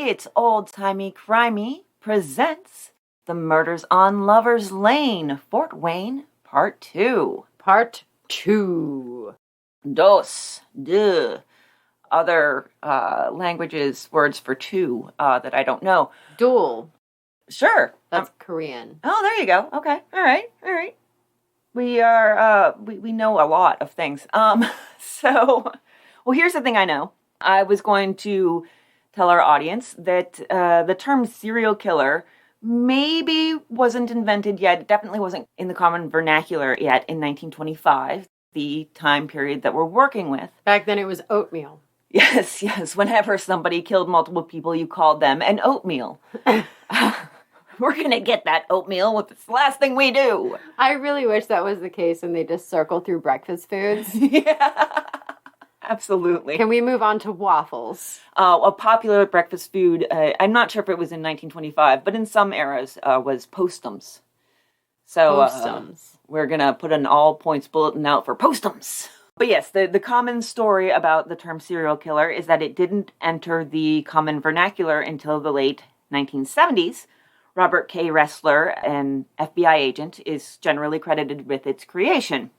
It's Old-Timey Crimey presents The Murders on Lover's Lane, Fort Wayne, Part 2. Part 2. Dos. Duh. Other languages, words for two that I don't know. Duel. Sure. That's Korean. Oh, there you go. Okay. All right. We are, we know a lot of things. Well, here's the thing I know. I was going to tell our audience that the term serial killer maybe wasn't invented yet. It definitely wasn't in the common vernacular yet in 1925, the time period that we're working with. Back then it was oatmeal. Yes. Whenever somebody killed multiple people, you called them an oatmeal. We're going to get that oatmeal. It's the last thing we do. I really wish that was the case and they just circle through breakfast foods. Yeah, absolutely. Can we move on to waffles? A popular breakfast food, I'm not sure if it was in 1925, but in some eras, was postums. So we're going to put an all points bulletin out for postums. But yes, the common story about the term serial killer is that it didn't enter the common vernacular until the late 1970s. Robert K. Ressler, an FBI agent, is generally credited with its creation.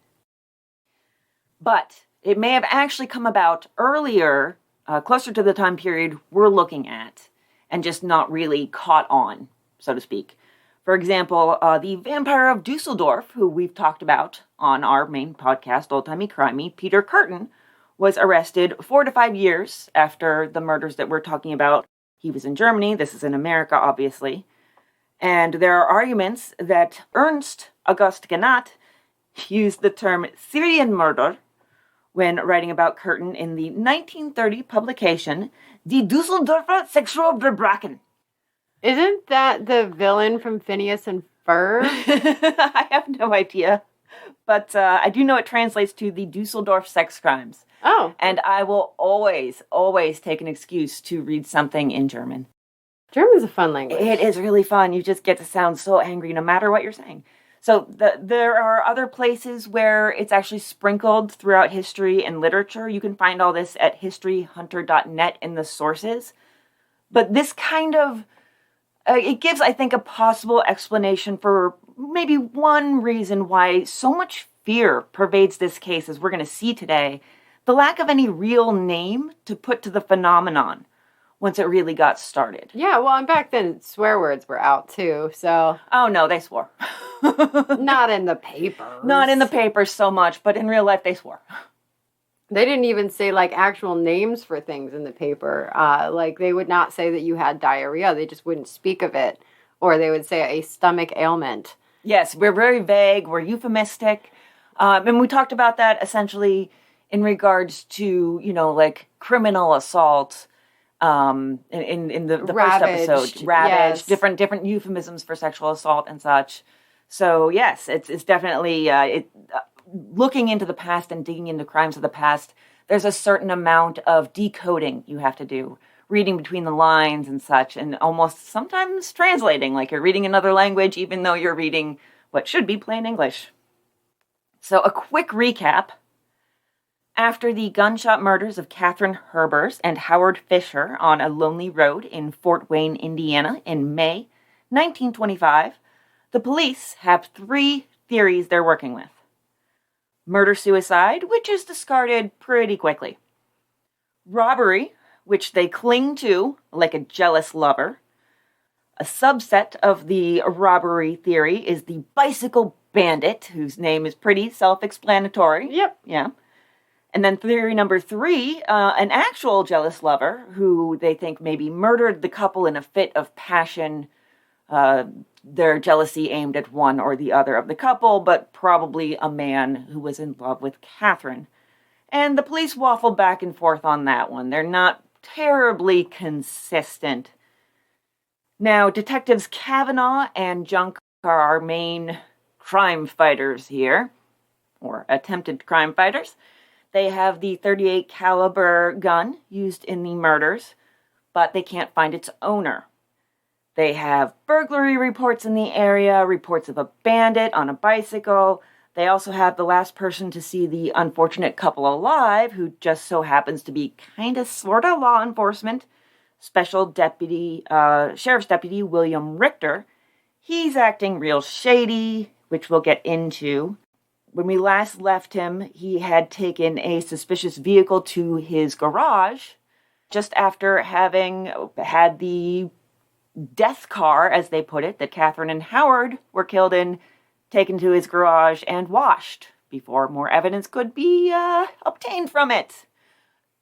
But it may have actually come about earlier, closer to the time period we're looking at, and just not really caught on, so to speak. For example, the vampire of Dusseldorf, who we've talked about on our main podcast, Old-Timey Crimey, Peter Curtin, was arrested 4 to 5 years after the murders that we're talking about. He was in Germany. This is in America, obviously. And there are arguments that Ernst August Gnat used the term Syrian murder when writing about Curtin in the 1930 publication Die Dusseldorfer Sexualverbrechen. Isn't that the villain from Phineas and Ferb? I have no idea. But I do know it translates to the Dusseldorf sex crimes. Oh. And I will always take an excuse to read something in German. German's a fun language. It is really fun. You just get to sound so angry no matter what you're saying. So there are other places where it's actually sprinkled throughout history and literature. You can find all this at historyhunter.net in the sources. But this kind of, it gives, I think, a possible explanation for maybe one reason why so much fear pervades this case, as we're going to see today. The lack of any real name to put to the phenomenon once it really got started. Yeah, well, and back then swear words were out too, so... Oh, no, they swore. Not in the papers. Not in the papers so much, but in real life they swore. They didn't even say, actual names for things in the paper. They would not say that you had diarrhea. They just wouldn't speak of it. Or they would say a stomach ailment. Yes, we're very vague. We're euphemistic. And we talked about that essentially in regards to, criminal assault, in the first episode, ravage, yes. different euphemisms for sexual assault and such. So yes, it's definitely looking into the past and digging into crimes of the past. There's a certain amount of decoding you have to do, reading between the lines and such, and almost sometimes translating, like you're reading another language, even though you're reading what should be plain English. So a quick recap. After the gunshot murders of Katherine Herbers and Howard Fisher on a lonely road in Fort Wayne, Indiana in May 1925, the police have 3 theories they're working with. Murder-suicide, which is discarded pretty quickly. Robbery, which they cling to like a jealous lover. A subset of the robbery theory is the bicycle bandit, whose name is pretty self-explanatory. Yep. Yeah. And then theory number 3, an actual jealous lover who they think maybe murdered the couple in a fit of passion, their jealousy aimed at one or the other of the couple, but probably a man who was in love with Katherine. And the police waffle back and forth on that one. They're not terribly consistent. Now, Detectives Kavanaugh and Junk are our main crime fighters here, or attempted crime fighters. They have the .38 caliber gun used in the murders, but they can't find its owner. They have burglary reports in the area, reports of a bandit on a bicycle. They also have the last person to see the unfortunate couple alive, who just so happens to be kind of sort of law enforcement. Special Deputy, Sheriff's Deputy William Richter, he's acting real shady, which we'll get into. When we last left him, he had taken a suspicious vehicle to his garage just after having had the death car, as they put it, that Katherine and Howard were killed in, taken to his garage and washed before more evidence could be obtained from it.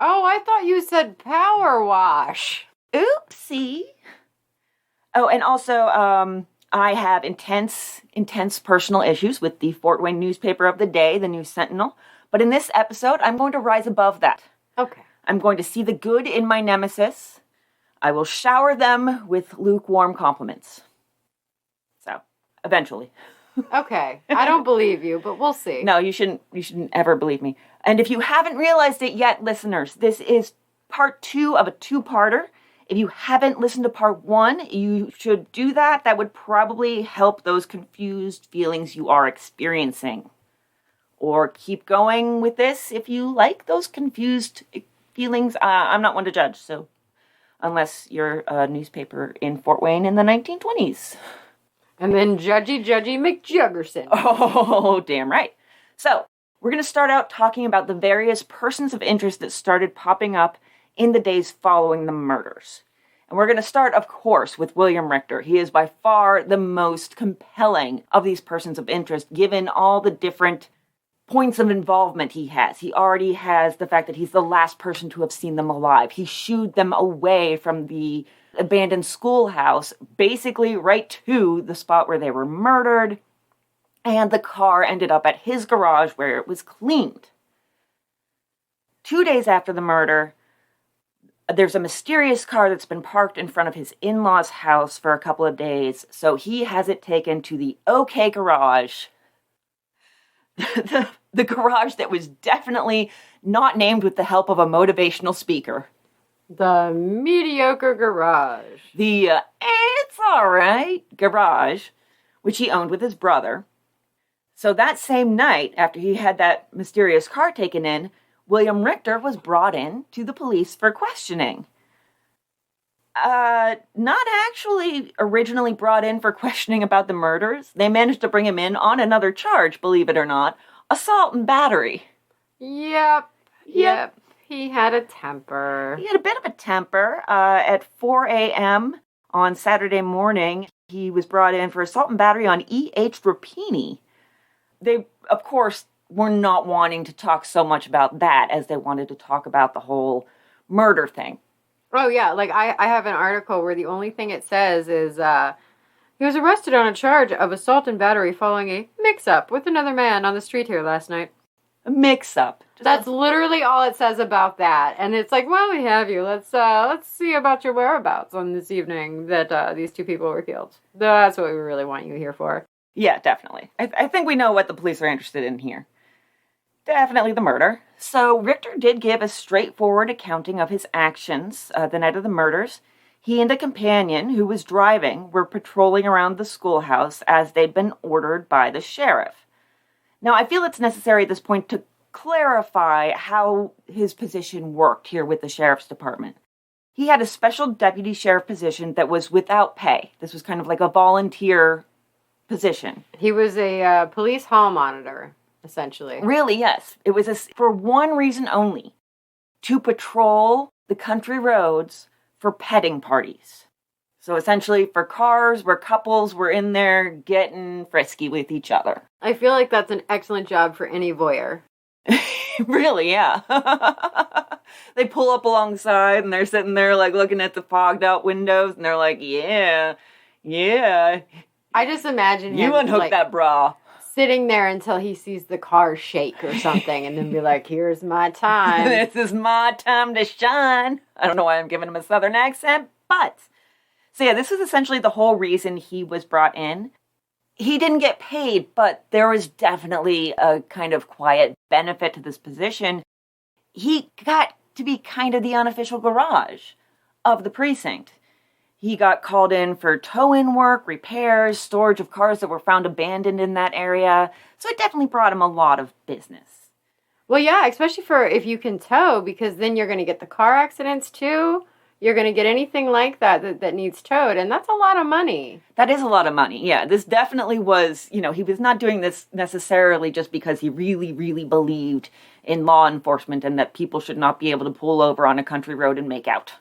Oh, I thought you said power wash. Oopsie. Oh, and also, I have intense personal issues with the Fort Wayne newspaper of the day, the News Sentinel. But in this episode, I'm going to rise above that. Okay. I'm going to see the good in my nemesis. I will shower them with lukewarm compliments. So, eventually. Okay. I don't believe you, but we'll see. No, you shouldn't ever believe me. And if you haven't realized it yet, listeners, this is part 2 of a 2-parter. If you haven't listened to part 1, you should do that. That would probably help those confused feelings you are experiencing. Or keep going with this if you like those confused feelings. I'm not one to judge, so unless you're a newspaper in Fort Wayne in the 1920s. And then Judgy McJuggerson. Oh, damn right. So, we're going to start out talking about the various persons of interest that started popping up in the days following the murders. And we're going to start, of course, with William Richter. He is by far the most compelling of these persons of interest, given all the different points of involvement he has. He already has the fact that he's the last person to have seen them alive. He shooed them away from the abandoned schoolhouse, basically right to the spot where they were murdered, and the car ended up at his garage where it was cleaned. 2 days after the murder, there's a mysterious car that's been parked in front of his in-laws' house for a couple of days, so he has it taken to the OK Garage. the garage that was definitely not named with the help of a motivational speaker. The mediocre garage. The it's all right garage, which he owned with his brother. So that same night, after he had that mysterious car taken in, William Richter was brought in to the police for questioning. Not actually originally brought in for questioning about the murders. They managed to bring him in on another charge, believe it or not, assault and battery. Yep. He had a temper. He had a bit of a temper. At 4 a.m. on Saturday morning, he was brought in for assault and battery on E.H. Rapini. They, of course, were not wanting to talk so much about that as they wanted to talk about the whole murder thing. Oh, yeah. Like, I have an article where the only thing it says is, he was arrested on a charge of assault and battery following a mix-up with another man on the street here last night. A mix-up. That's literally all it says about that. And it's like, well, we have you. Let's see about your whereabouts on this evening that these 2 people were killed. That's what we really want you here for. Yeah, definitely. I think we know what the police are interested in here. Definitely the murder. So Richter did give a straightforward accounting of his actions the night of the murders. He and a companion who was driving were patrolling around the schoolhouse as they'd been ordered by the sheriff. Now, I feel it's necessary at this point to clarify how his position worked here with the sheriff's department. He had a special deputy sheriff position that was without pay. This was kind of like a volunteer position. He was a police hall monitor, essentially. Really, yes. It was for one reason only, to patrol the country roads for petting parties. So essentially for cars where couples were in there getting frisky with each other. I feel like that's an excellent job for any voyeur. Really, yeah. They pull up alongside and they're sitting there like looking at the fogged out windows and they're like, yeah. I just imagine him, you unhook like, that bra. Sitting there until he sees the car shake or something and then be like, here's my time. This is my time to shine. I don't know why I'm giving him a southern accent, but... So yeah, this is essentially the whole reason he was brought in. He didn't get paid, but there was definitely a kind of quiet benefit to this position. He got to be kind of the unofficial garage of the precinct. He got called in for tow-in work, repairs, storage of cars that were found abandoned in that area. So it definitely brought him a lot of business. Well, yeah, especially for if you can tow, because then you're going to get the car accidents too. you're going to get anything like that needs towed, and that's a lot of money. That is a lot of money, yeah. This definitely was, he was not doing this necessarily just because he really, really believed in law enforcement and that people should not be able to pull over on a country road and make out.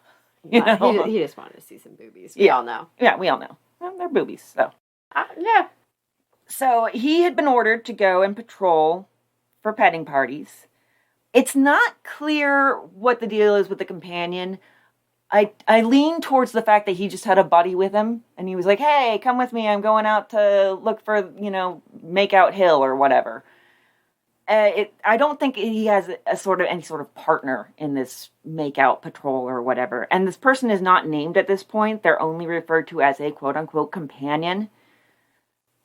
He just wanted to see some boobies. We all know. Yeah, we all know. Well, they're boobies, so. Yeah. So he had been ordered to go and patrol for petting parties. It's not clear what the deal is with the companion. I lean towards the fact that he just had a buddy with him, and he was like, hey, come with me, I'm going out to look for, Makeout Hill or whatever. I don't think he has any sort of partner in this makeout patrol or whatever. And this person is not named at this point. They're only referred to as a quote-unquote companion.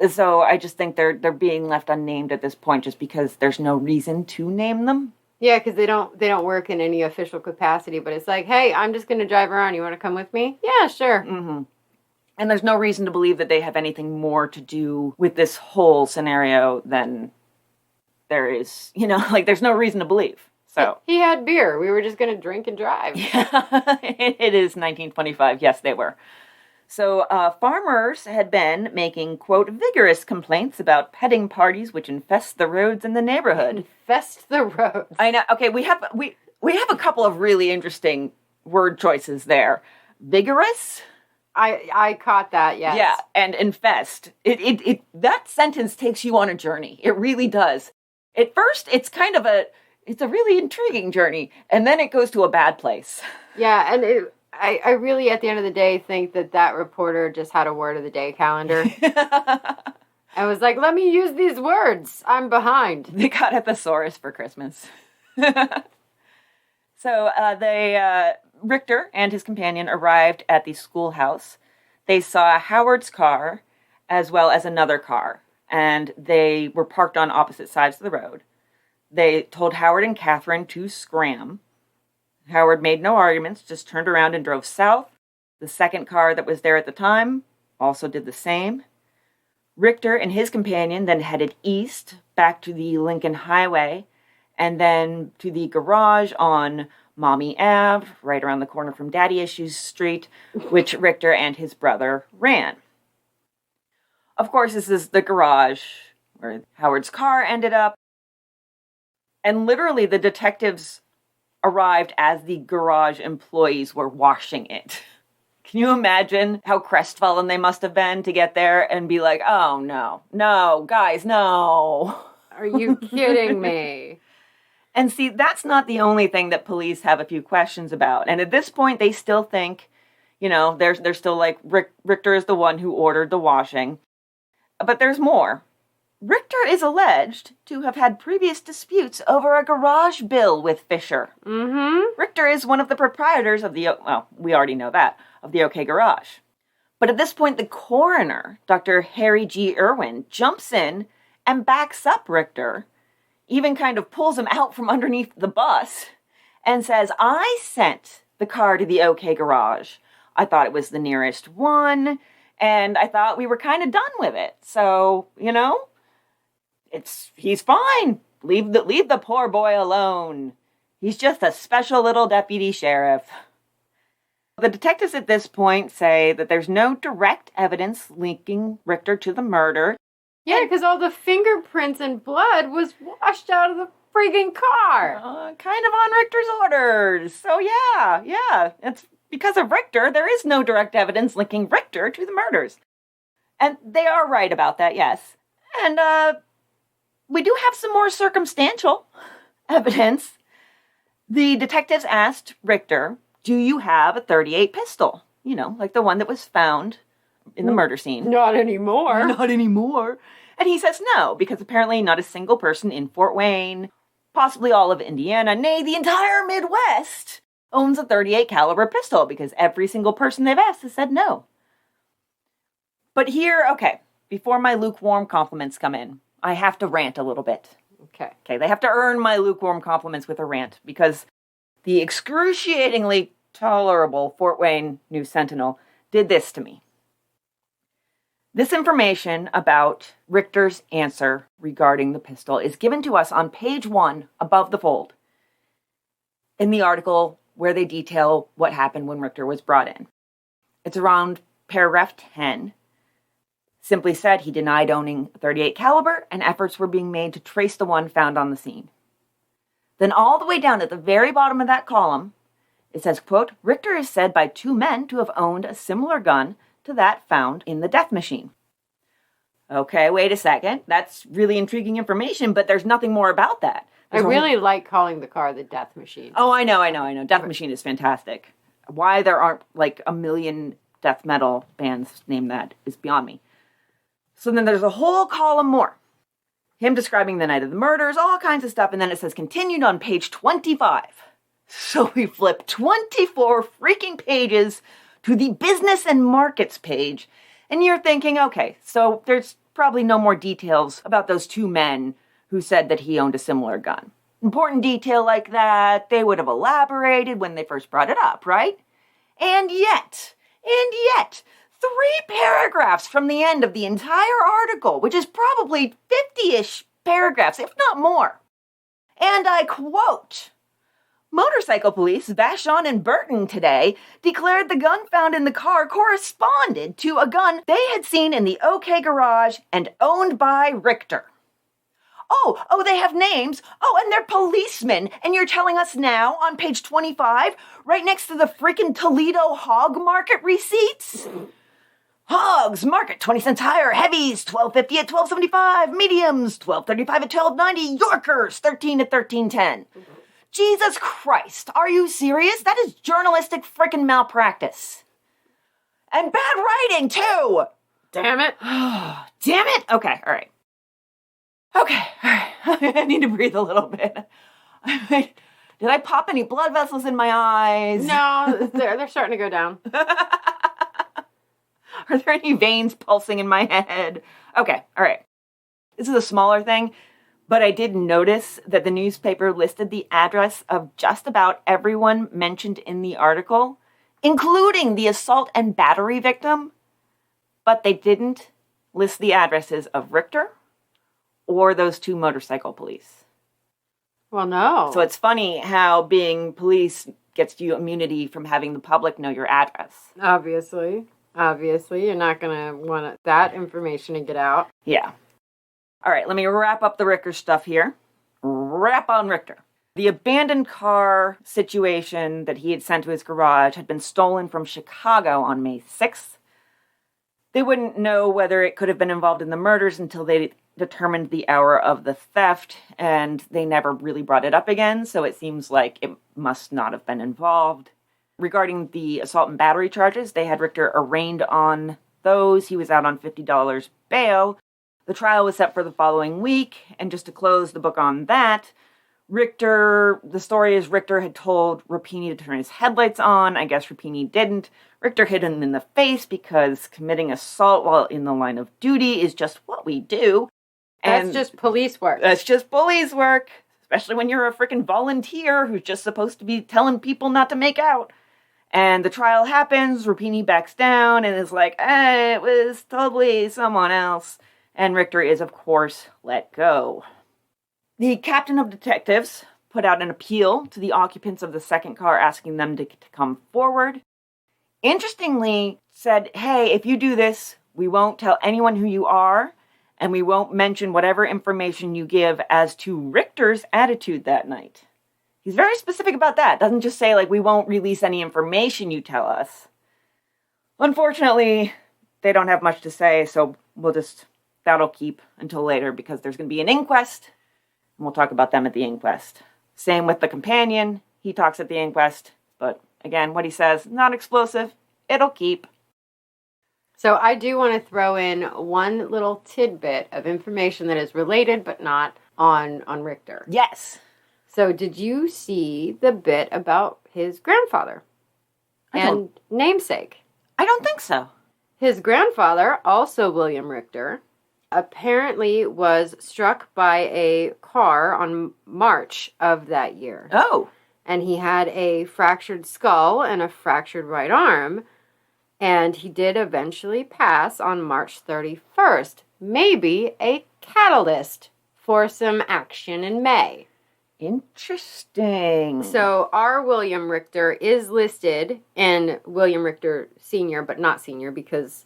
So I just think they're being left unnamed at this point just because there's no reason to name them. Yeah, because they don't work in any official capacity, but it's like, hey, I'm just going to drive around. You want to come with me? Yeah, sure. Mm-hmm. And there's no reason to believe that they have anything more to do with this whole scenario than there is, there's no reason to believe. So he had beer. We were just going to drink and drive. Yeah, it is 1925. Yes, they were. So farmers had been making, quote, vigorous complaints about petting parties which infest the roads in the neighborhood. Infest the roads. I know. Okay, we have a couple of really interesting word choices there. Vigorous? I caught that, yes. Yeah, and infest. It that sentence takes you on a journey. It really does. At first, it's it's a really intriguing journey, and then it goes to a bad place. Yeah, and I really, at the end of the day, think that reporter just had a word of the day calendar. I was like, let me use these words. I'm behind. They got a thesaurus for Christmas. So Richter and his companion arrived at the schoolhouse. They saw Howard's car as well as another car, and they were parked on opposite sides of the road. They told Howard and Katherine to scram. Howard made no arguments, just turned around and drove south. The second car that was there at the time also did the same. Richter and his companion then headed east, back to the Lincoln Highway, and then to the garage on Mommy Ave, right around the corner from Daddy Issues Street, which Richter and his brother ran. Of course, this is the garage where Howard's car ended up. And literally, the detectives arrived as the garage employees were washing it. Can you imagine how crestfallen they must have been to get there and be like, oh, no, guys, no. Are you kidding me? And see, that's not the only thing that police have a few questions about. And at this point, they still think, they're still like, Richter is the one who ordered the washing. But there's more. Richter is alleged to have had previous disputes over a garage bill with Fisher. Mm-hmm. Richter is one of the proprietors of we already know that, of the OK Garage. But at this point, the coroner, Dr. Harry G. Irwin, jumps in and backs up Richter, even kind of pulls him out from underneath the bus, and says, I sent the car to the OK Garage. I thought it was the nearest one, and I thought we were kind of done with it. So, he's fine. Leave the poor boy alone. He's just a special little deputy sheriff. The detectives at this point say that there's no direct evidence linking Richter to the murder. Yeah, because all the fingerprints and blood was washed out of the friggin' car. Kind of on Richter's orders. So yeah. It's because of Richter, there is no direct evidence linking Richter to the murders. And they are right about that, yes. And, we do have some more circumstantial evidence. The detectives asked Richter, do you have a .38 pistol? Like the one that was found in the murder scene. Not anymore. Not anymore. And he says no, because apparently not a single person in Fort Wayne, possibly all of Indiana, nay, the entire Midwest, owns a .38 caliber pistol, because every single person they've asked has said no. But here, okay, before my lukewarm compliments come in, I have to rant a little bit. Okay, they have to earn my lukewarm compliments with a rant, because the excruciatingly tolerable Fort Wayne News Sentinel did this to me. This information about Richter's answer regarding the pistol is given to us on page 1 above the fold in the article where they detail what happened when Richter was brought in. It's around paragraph 10. Simply said, he denied owning a .38 caliber, and efforts were being made to trace the one found on the scene. Then all the way down at the very bottom of that column, it says, quote, Richter is said by 2 men to have owned a similar gun to that found in the death machine. Okay, wait a second. That's really intriguing information, but there's nothing more about that. I really like calling the car the death machine. Oh, I know. Death Machine is fantastic. Why there aren't like a million death metal bands named that is beyond me. So then there's a whole column more. Him describing the night of the murders, all kinds of stuff, and then it says continued on page 25. So we flip 24 freaking pages to the business and markets page, and you're thinking, okay, so there's probably no more details about those 2 men who said that he owned a similar gun. Important detail like that, they would have elaborated when they first brought it up, right? And yet, 3 paragraphs from the end of the entire article, which is probably 50-ish paragraphs, if not more. And I quote, motorcycle police Vashon and Burton today declared the gun found in the car corresponded to a gun they had seen in the OK garage and owned by Richter. Oh, they have names. Oh, and they're policemen. And you're telling us now on page 25, right next to the freaking Toledo hog market receipts? Hogs, market, 20 cents higher. Heavies, $12.50 at $12.75. Mediums, $12.35 at $12.90. Yorkers, $13 at $13.10. Jesus Christ, are you serious? That is journalistic freaking malpractice. And bad writing, too. Damn it. Damn it. Okay, all right. I need to breathe a little bit. Did I pop any blood vessels in my eyes? No, they're starting to go down. Are there any veins pulsing in my head? Okay, all right. This is a smaller thing, but I did notice that the newspaper listed the address of just about everyone mentioned in the article, including the assault and battery victim, but they didn't list the addresses of Richter or those 2 motorcycle police. Well, no. So it's funny how being police gets you immunity from having the public know your address. Obviously, you're not going to want that information to get out. Yeah. All right, let me wrap up the Richter stuff here. Wrap on Richter. The abandoned car situation that he had sent to his garage had been stolen from Chicago on May 6th. They wouldn't know whether it could have been involved in the murders until they determined the hour of the theft, and they never really brought it up again, so it seems like it must not have been involved. Regarding the assault and battery charges, they had Richter arraigned on those. He was out on $50 bail. The trial was set for the following week, and just to close the book on that, the story is Richter had told Rapini to turn his headlights on. I guess Rapini didn't. Richter hit him in the face because committing assault while in the line of duty is just what we do. That's just police work. That's just police work, especially when you're a freaking volunteer who's just supposed to be telling people not to make out. And the trial happens, Rapini backs down and is like, it was totally someone else. And Richter is, of course, let go. The captain of detectives put out an appeal to the occupants of the second car asking them to come forward. Interestingly, said, hey, if you do this, we won't tell anyone who you are, and we won't mention whatever information you give as to Richter's attitude that night. He's very specific about that. Doesn't just say, we won't release any information you tell us. Unfortunately, they don't have much to say, so that'll keep until later because there's going to be an inquest, and we'll talk about them at the inquest. Same with the companion. He talks at the inquest, but again, what he says, not explosive. It'll keep. So I do want to throw in one little tidbit of information that is related but not on Richter. Yes. So did you see the bit about his grandfather and namesake? I don't think so. His grandfather, also William Richter, apparently was struck by a car on March of that year. Oh. And he had a fractured skull and a fractured right arm. And he did eventually pass on March 31st. Maybe a catalyst for some action in May. Interesting. So our William Richter is listed in William Richter Sr., but not Senior, because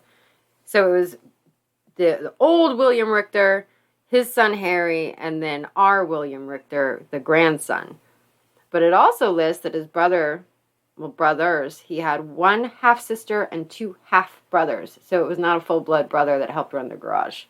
so it was the old William Richter, his son Harry, and then our William Richter, the grandson. But it also lists that his brothers, he had one half-sister and two half-brothers. So it was not a full-blood brother that helped run the garage.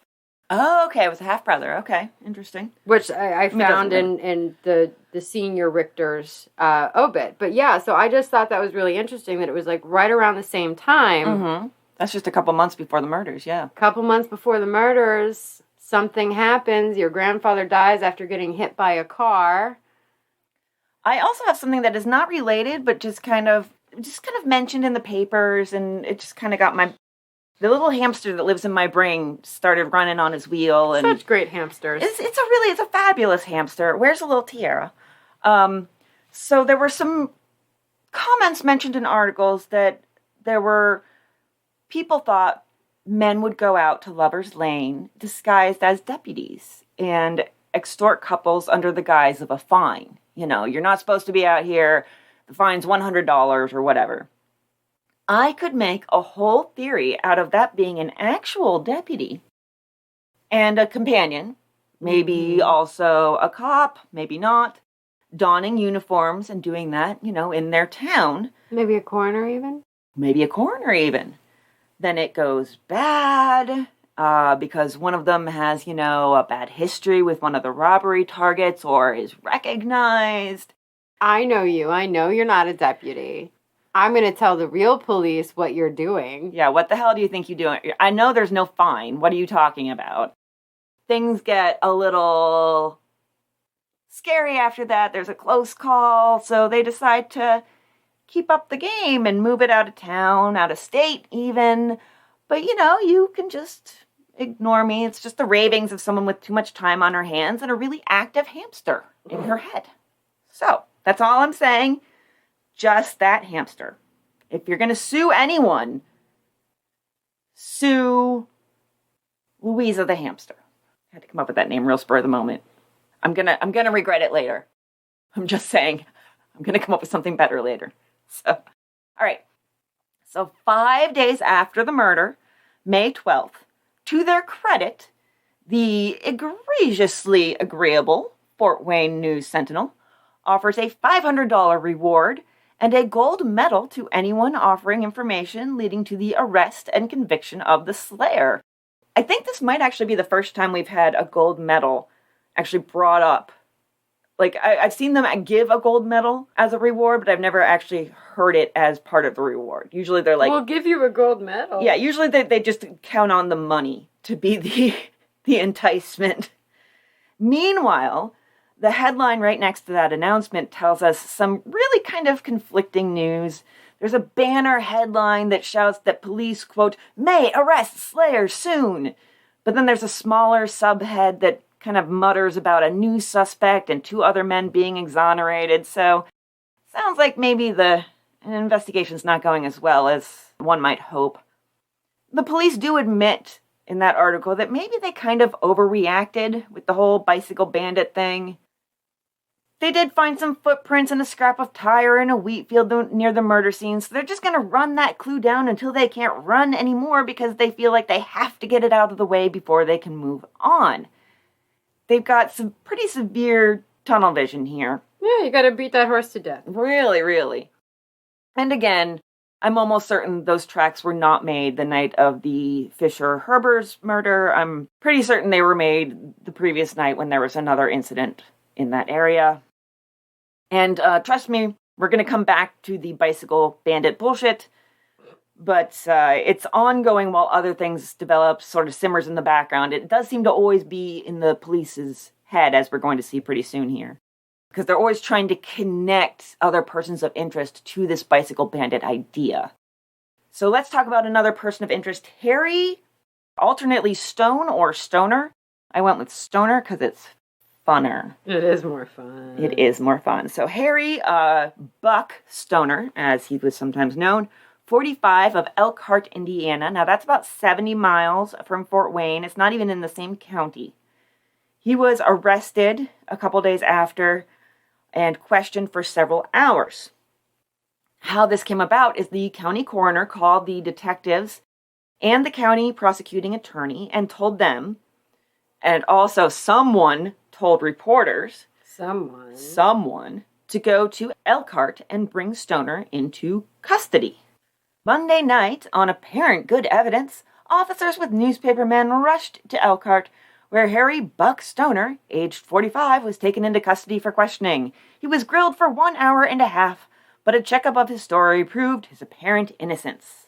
Oh, okay. It was a half-brother. Okay. Interesting. Which I found in the Senior Richter's obit. But yeah, so I just thought that was really interesting that it was like right around the same time. Mm-hmm. That's just a couple months before the murders, yeah. A couple months before the murders, something happens. Your grandfather dies after getting hit by a car. I also have something that is not related, but just kind of mentioned in the papers, and it just kind of got the little hamster that lives in my brain started running on his wheel. And such great hamsters. It's a fabulous hamster. Where's a little tiara? So there were some comments mentioned in articles that people thought men would go out to Lover's Lane disguised as deputies and extort couples under the guise of a fine. You know, you're not supposed to be out here. The fine's $100 or whatever. I could make a whole theory out of that being an actual deputy and a companion, maybe also a cop, maybe not, donning uniforms and doing that, in their town. Maybe a coroner even? Maybe a coroner even. Then it goes bad because one of them has, a bad history with one of the robbery targets or is recognized. I know you. I know you're not a deputy. I'm going to tell the real police what you're doing. Yeah, what the hell do you think you're doing? I know there's no fine. What are you talking about? Things get a little scary after that. There's a close call, so they decide to keep up the game and move it out of town, out of state even. But, you can just ignore me. It's just the ravings of someone with too much time on her hands and a really active hamster in her head. So, that's all I'm saying. Just that hamster. If you're going to sue anyone, sue Louisa the hamster. I had to come up with that name real spur of the moment. I'm gonna regret it later. I'm just saying, I'm gonna come up with something better later. So, all right. So 5 days after the murder, May 12th, to their credit, the egregiously agreeable Fort Wayne News Sentinel offers a $500 reward and a gold medal to anyone offering information leading to the arrest and conviction of the slayer. I think this might actually be the first time we've had a gold medal actually brought up. Like, I've seen them give a gold medal as a reward, but I've never actually heard it as part of the reward. Usually they're like... We'll give you a gold medal. Yeah, usually they just count on the money to be the enticement. Meanwhile, the headline right next to that announcement tells us some really kind of conflicting news. There's a banner headline that shouts that police, quote, may arrest slayer soon. But then there's a smaller subhead that kind of mutters about a new suspect and two other men being exonerated. So, sounds like maybe an investigation's not going as well as one might hope. The police do admit in that article that maybe they kind of overreacted with the whole bicycle bandit thing. They did find some footprints and a scrap of tire in a wheat field near the murder scene, so they're just going to run that clue down until they can't run anymore because they feel like they have to get it out of the way before they can move on. They've got some pretty severe tunnel vision here. Yeah, you got to beat that horse to death. Really, really. And again, I'm almost certain those tracks were not made the night of the Fisher-Herbers murder. I'm pretty certain they were made the previous night when there was another incident in that area. And trust me, we're going to come back to the bicycle bandit bullshit, but it's ongoing while other things develop, sort of simmers in the background. It does seem to always be in the police's head, as we're going to see pretty soon here, because they're always trying to connect other persons of interest to this bicycle bandit idea. So let's talk about another person of interest, Harry, alternately Stone or Stoner. I went with Stoner because it's funner. It is more fun. It is more fun. So Harry Buck Stoner, as he was sometimes known, 45 of Elkhart, Indiana. Now that's about 70 miles from Fort Wayne. It's not even in the same county. He was arrested a couple days after and questioned for several hours. How this came about is the county coroner called the detectives and the county prosecuting attorney and told them, and also someone told reporters, someone to go to Elkhart and bring Stoner into custody. Monday night, on apparent good evidence, officers with newspapermen rushed to Elkhart, where Harry Buck Stoner, aged 45, was taken into custody for questioning. He was grilled for 1 hour and a half, but a checkup of his story proved his apparent innocence.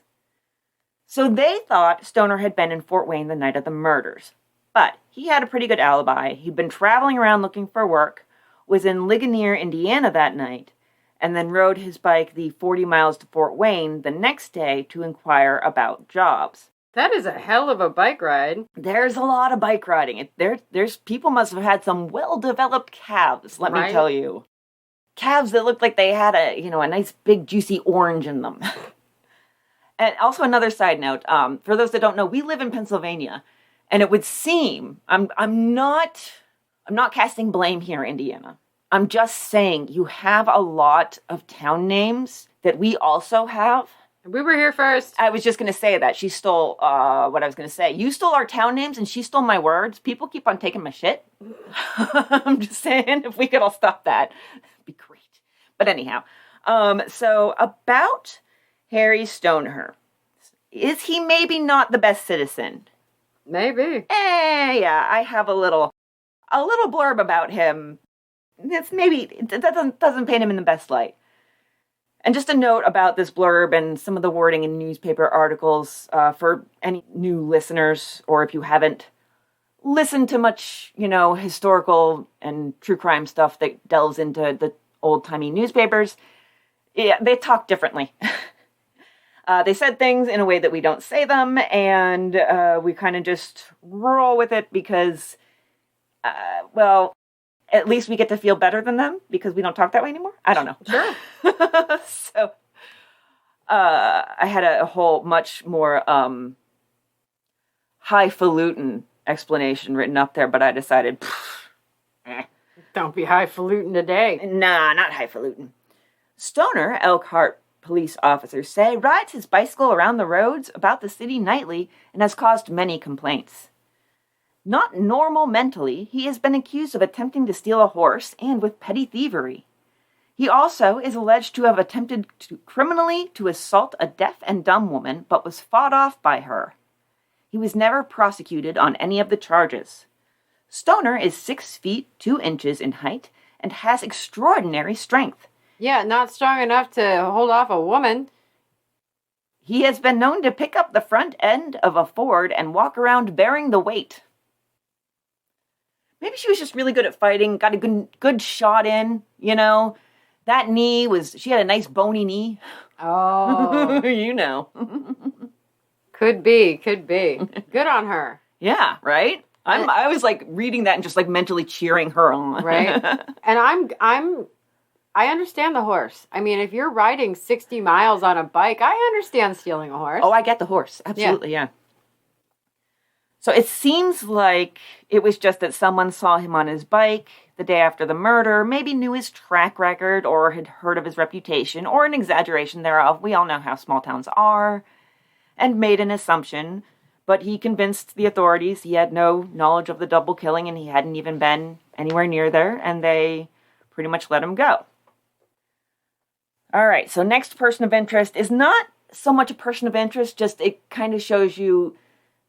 So they thought Stoner had been in Fort Wayne the night of the murders. But he had a pretty good alibi. He'd been traveling around looking for work, was in Ligonier, Indiana that night, and then rode his bike the 40 miles to Fort Wayne the next day to inquire about jobs. That is a hell of a bike ride. There's a lot of bike riding. There's people must have had some well-developed calves, let me tell you. Calves that looked like they had a nice big juicy orange in them. And also another side note, for those that don't know, we live in Pennsylvania, and it would seem I'm not casting blame here, Indiana. I'm just saying you have a lot of town names that we also have. We were here first. I was just going to say that. She stole what I was going to say. You stole our town names and she stole my words. People keep on taking my shit. I'm just saying, if we could all stop that, it'd be great. But anyhow, so about Harry Stoner. Is he maybe not the best citizen? Maybe. Yeah, I have a little blurb about him. It doesn't paint him in the best light. And just a note about this blurb and some of the wording in newspaper articles for any new listeners, or if you haven't listened to much, historical and true crime stuff that delves into the old-timey newspapers, yeah, they talk differently. They said things in a way that we don't say them, and we kind of just roll with it because, at least we get to feel better than them because we don't talk that way anymore. I don't know. Sure. So, I had a whole much more highfalutin explanation written up there, but I decided, Don't be highfalutin today. Nah, not highfalutin. Stoner, Elkhart police officers say, rides his bicycle around the roads about the city nightly and has caused many complaints. Not normal mentally, he has been accused of attempting to steal a horse and with petty thievery. He also is alleged to have attempted criminally to assault a deaf and dumb woman, but was fought off by her. He was never prosecuted on any of the charges. Stoner is 6 feet 2 inches in height and has extraordinary strength. Yeah, not strong enough to hold off a woman. He has been known to pick up the front end of a Ford and walk around bearing the weight. Maybe she was just really good at fighting, got a good shot in, That knee she had a nice bony knee. Oh. Could be. Good on her. Yeah, right? I was like reading that and just like mentally cheering her on. Right. And I understand the horse. I mean, if you're riding 60 miles on a bike, I understand stealing a horse. Oh, I get the horse. Absolutely, yeah. So it seems like it was just that someone saw him on his bike the day after the murder, maybe knew his track record or had heard of his reputation, or an exaggeration thereof. We all know how small towns are, and made an assumption. But he convinced the authorities he had no knowledge of the double killing and he hadn't even been anywhere near there, and they pretty much let him go. All right, so next person of interest is not so much a person of interest, just it kind of shows you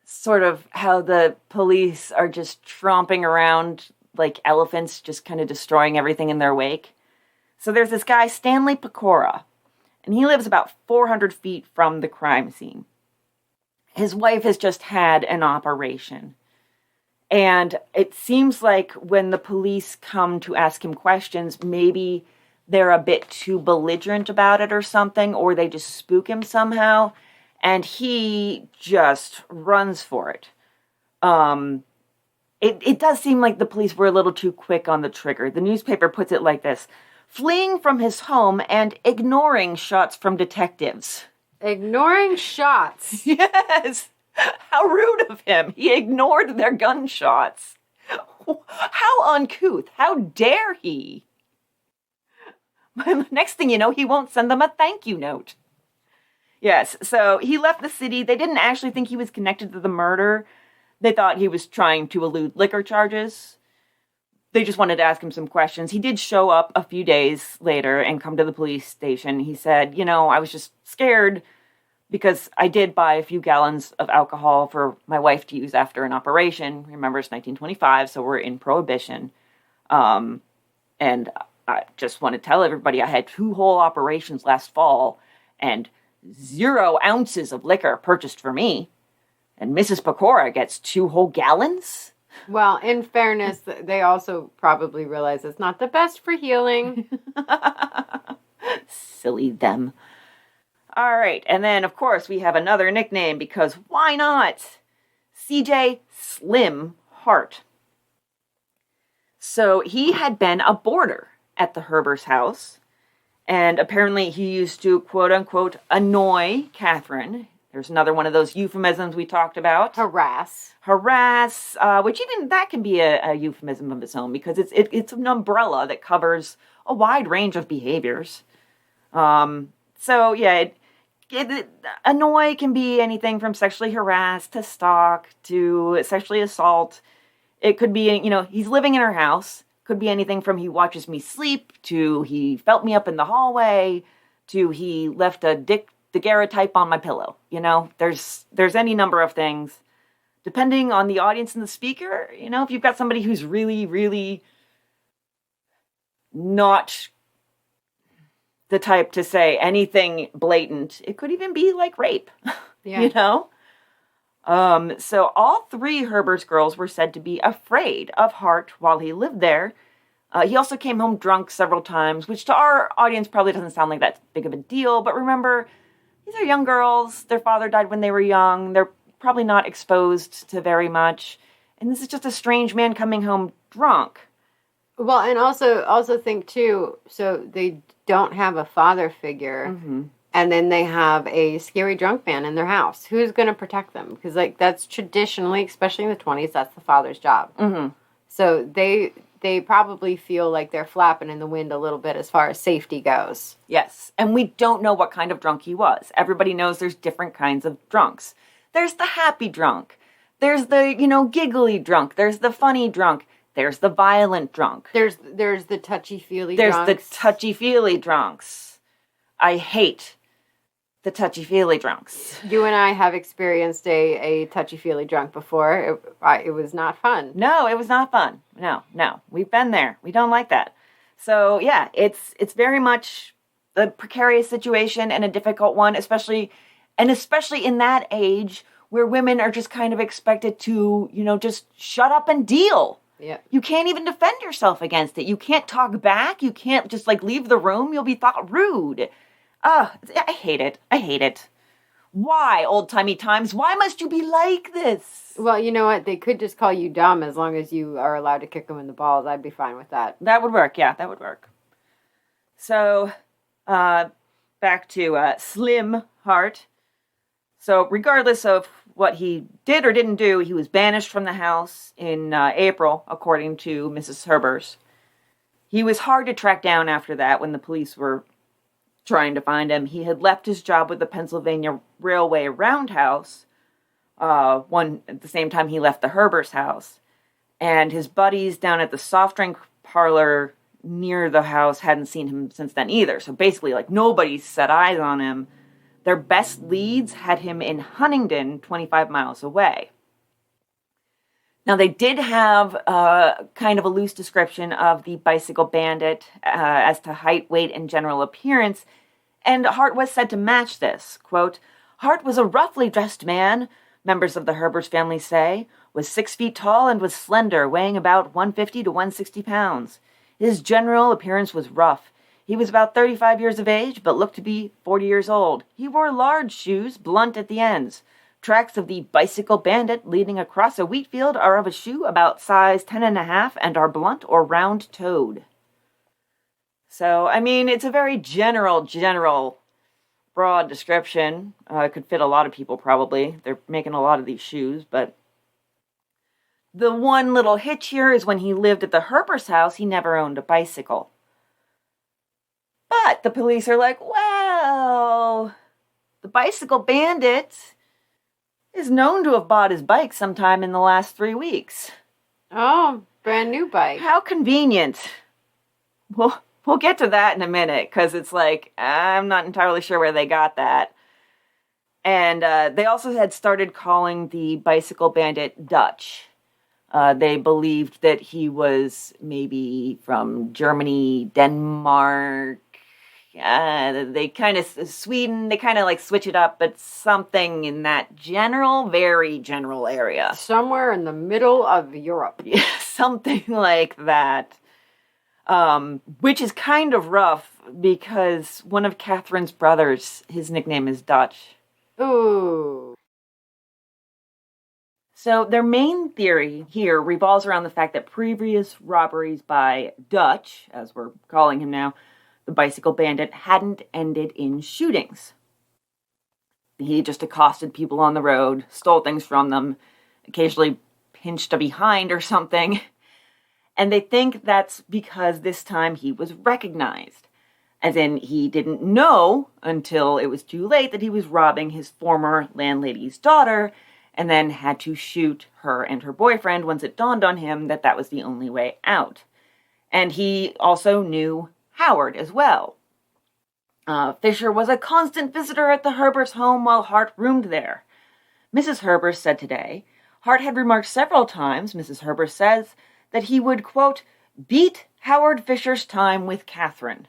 sort of how the police are just tromping around like elephants, just kind of destroying everything in their wake. So there's this guy, Stanley Pecora, and he lives about 400 feet from the crime scene. His wife has just had an operation. And it seems like when the police come to ask him questions, maybe they're a bit too belligerent about it or something, or they just spook him somehow, and he just runs for it. It does seem like the police were a little too quick on the trigger. The newspaper puts it like this: fleeing from his home and ignoring shots from detectives. Ignoring shots? Yes! How rude of him. He ignored their gunshots. How uncouth. How dare he? Next thing you know, he won't send them a thank you note. Yes, so he left the city. They didn't actually think he was connected to the murder. They thought he was trying to elude liquor charges. They just wanted to ask him some questions. He did show up a few days later and come to the police station. He said, I was just scared because I did buy a few gallons of alcohol for my wife to use after an operation. Remember, it's 1925, so we're in Prohibition. And I just want to tell everybody I had 2 whole operations last fall and 0 ounces of liquor purchased for me. And Mrs. Pecora gets 2 whole gallons? Well, in fairness, they also probably realize it's not the best for healing. Silly them. All right, and then, of course, we have another nickname, because why not? C.J. Slim Hart. So he had been a boarder at the Herbers' house, and apparently he used to, quote-unquote, annoy Katherine. There's another one of those euphemisms we talked about. Harass, which even that can be a euphemism of its own, because it's an umbrella that covers a wide range of behaviors. Annoy can be anything from sexually harass to stalk to sexually assault. It could be, he's living in her house. Could be anything from he watches me sleep to he felt me up in the hallway to he left a daguerreotype on my pillow. There's any number of things. Depending on the audience and the speaker, if you've got somebody who's really, really not the type to say anything blatant, it could even be like rape, yeah. So all 3 Herbers girls were said to be afraid of Hart while he lived there. He also came home drunk several times, which to our audience probably doesn't sound like that big of a deal, but remember, these are young girls. Their father died when they were young. They're probably not exposed to very much. And this is just a strange man coming home drunk. Well, and also think, too, so they don't have a father figure, and then they have a scary drunk man in their house. Who's going to protect them? Because, that's traditionally, especially in the 20s, that's the father's job. Mm-hmm. So they probably feel like they're flapping in the wind a little bit as far as safety goes. Yes, and we don't know what kind of drunk he was. Everybody knows there's different kinds of drunks. There's the happy drunk. There's the, giggly drunk. There's the funny drunk. There's the violent drunk. There's the touchy-feely drunks. There's the touchy-feely drunks. I hate the touchy-feely drunks. You and I have experienced a touchy-feely drunk before. It was not fun. No, it was not fun. No. We've been there. We don't like that. So, yeah, it's very much a precarious situation and a difficult one, especially in that age where women are just kind of expected to, just shut up and deal. Yeah. You can't even defend yourself against it. You can't talk back. You can't just leave the room. You'll be thought rude. I hate it. Why, old-timey times? Why must you be like this? Well, you know what? They could just call you dumb as long as you are allowed to kick them in the balls. I'd be fine with that. That would work. Yeah, that would work. So, back to Slim Hart. So, regardless of what he did or didn't do, he was banished from the house in April, according to Mrs. Herbers. He was hard to track down after that when the police were trying to find him. He had left his job with the Pennsylvania Railway Roundhouse at the same time he left the Herbers' house. And his buddies down at the soft drink parlor near the house hadn't seen him since then either. So basically, nobody set eyes on him. Their best leads had him in Huntington, 25 miles away. Now, they did have kind of a loose description of the bicycle bandit as to height, weight, and general appearance, and Hart was said to match this. Quote, Hart was a roughly dressed man, members of the Herbers family say, was 6 feet tall and was slender, weighing about 150 to 160 pounds. His general appearance was rough. He was about 35 years of age, but looked to be 40 years old. He wore large shoes, blunt at the ends. Tracks of the bicycle bandit leading across a wheat field are of a shoe about size 10.5 and are blunt or round-toed. So, it's a very general, broad description. It could fit a lot of people, probably. They're making a lot of these shoes, but the one little hitch here is when he lived at the Herbers' house, he never owned a bicycle. But the police are like, well, the bicycle bandit is known to have bought his bike sometime in the last 3 weeks. Oh, brand new bike. How convenient. We'll get to that in a minute, because it's like, I'm not entirely sure where they got that. And they also had started calling the bicycle bandit Dutch. They believed that he was maybe from Germany, Denmark, they kind of, Sweden, they kind of like switch it up, but something in that very general area. Somewhere in the middle of Europe. Yeah, something like that. Which is kind of rough, because one of Katherine's brothers, his nickname is Dutch. Ooh. So their main theory here revolves around the fact that previous robberies by Dutch, as we're calling him now, the bicycle bandit, hadn't ended in shootings. He just accosted people on the road, stole things from them, occasionally pinched a behind or something. And they think that's because this time he was recognized. As in, he didn't know until it was too late that he was robbing his former landlady's daughter, and then had to shoot her and her boyfriend once it dawned on him that that was the only way out. And he also knew Howard as well. Fisher was a constant visitor at the Herberts' home while Hart roomed there. Mrs. Herbert said today, Hart had remarked several times, Mrs. Herbert says, that he would, quote, beat Howard Fisher's time with Katherine.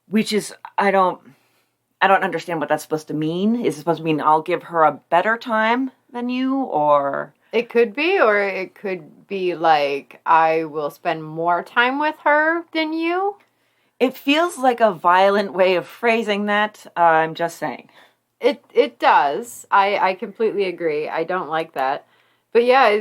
Which is, I don't understand what that's supposed to mean. Is it supposed to mean I'll give her a better time than you, or? It could be, or it could be like, I will spend more time with her than you. It feels like a violent way of phrasing that. I'm just saying. It does. I completely agree. I don't like that. But yeah,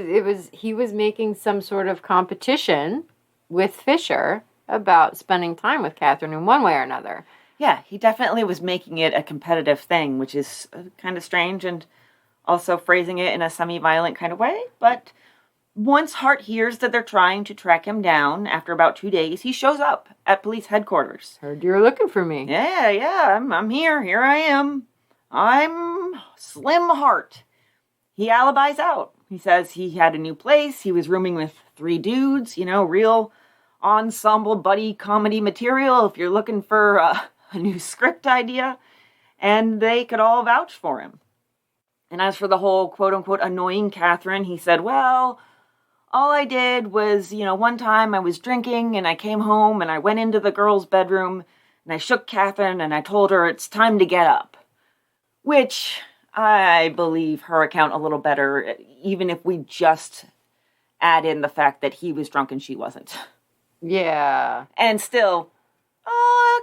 he was making some sort of competition with Fisher about spending time with Katherine in one way or another. Yeah, he definitely was making it a competitive thing, which is kind of strange, and also phrasing it in a semi-violent kind of way. But once Hart hears that they're trying to track him down, after about 2 days, he shows up at police headquarters. Heard you were looking for me. Yeah, I'm here. Here I am. I'm Slim Hart. He alibis out. He says he had a new place. He was rooming with 3 dudes, real ensemble buddy comedy material if you're looking for a new script idea. And they could all vouch for him. And as for the whole quote-unquote annoying Katherine, he said, well, all I did was, one time I was drinking and I came home and I went into the girl's bedroom and I shook Katherine and I told her it's time to get up. Which I believe her account a little better, even if we just add in the fact that he was drunk and she wasn't. Yeah. And still,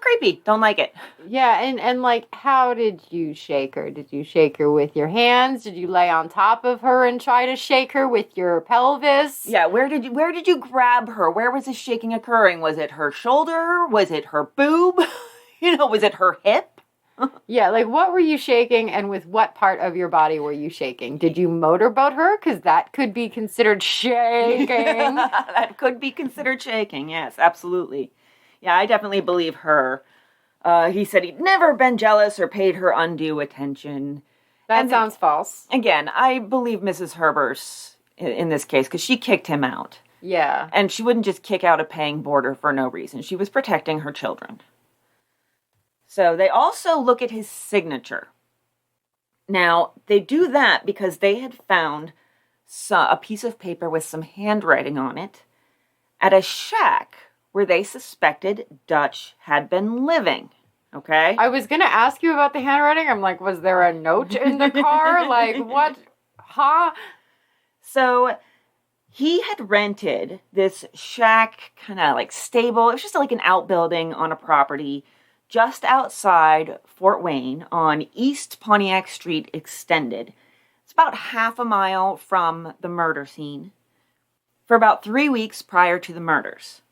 creepy. Don't like it. Yeah, and like, how did you shake her? Did you shake her with your hands? Did you lay on top of her and try to shake her with your pelvis? Yeah, where did you grab her? Where was this shaking occurring? Was it her shoulder? Was it her boob? Was it her hip? Yeah, like, what were you shaking, and with what part of your body were you shaking? Did you motorboat her? Because that could be considered shaking. That could be considered shaking, yes, absolutely. Yeah, I definitely believe her. He said he'd never been jealous or paid her undue attention. That sounds false. Again, I believe Mrs. Herbers in this case, because she kicked him out. Yeah. And she wouldn't just kick out a paying boarder for no reason. She was protecting her children. So they also look at his signature. Now, they do that because they had found a piece of paper with some handwriting on it at a shack where they suspected Dutch had been living. Okay? I was going to ask you about the handwriting. I'm like, was there a note in the car? Like, what? Huh? So he had rented this shack, kind of like stable. It was just like an outbuilding on a property just outside Fort Wayne on East Pontiac Street Extended. It's about half a mile from the murder scene. For about 3 weeks prior to the murders,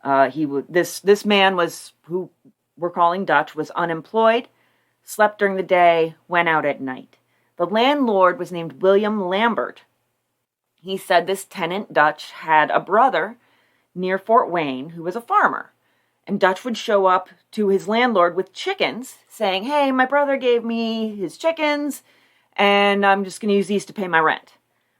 this man was, who we're calling Dutch, was unemployed, slept during the day, went out at night. The landlord was named William Lambert. He said this tenant, Dutch, had a brother near Fort Wayne who was a farmer. And Dutch would show up to his landlord with chickens, saying, hey, my brother gave me his chickens, and I'm just going to use these to pay my rent.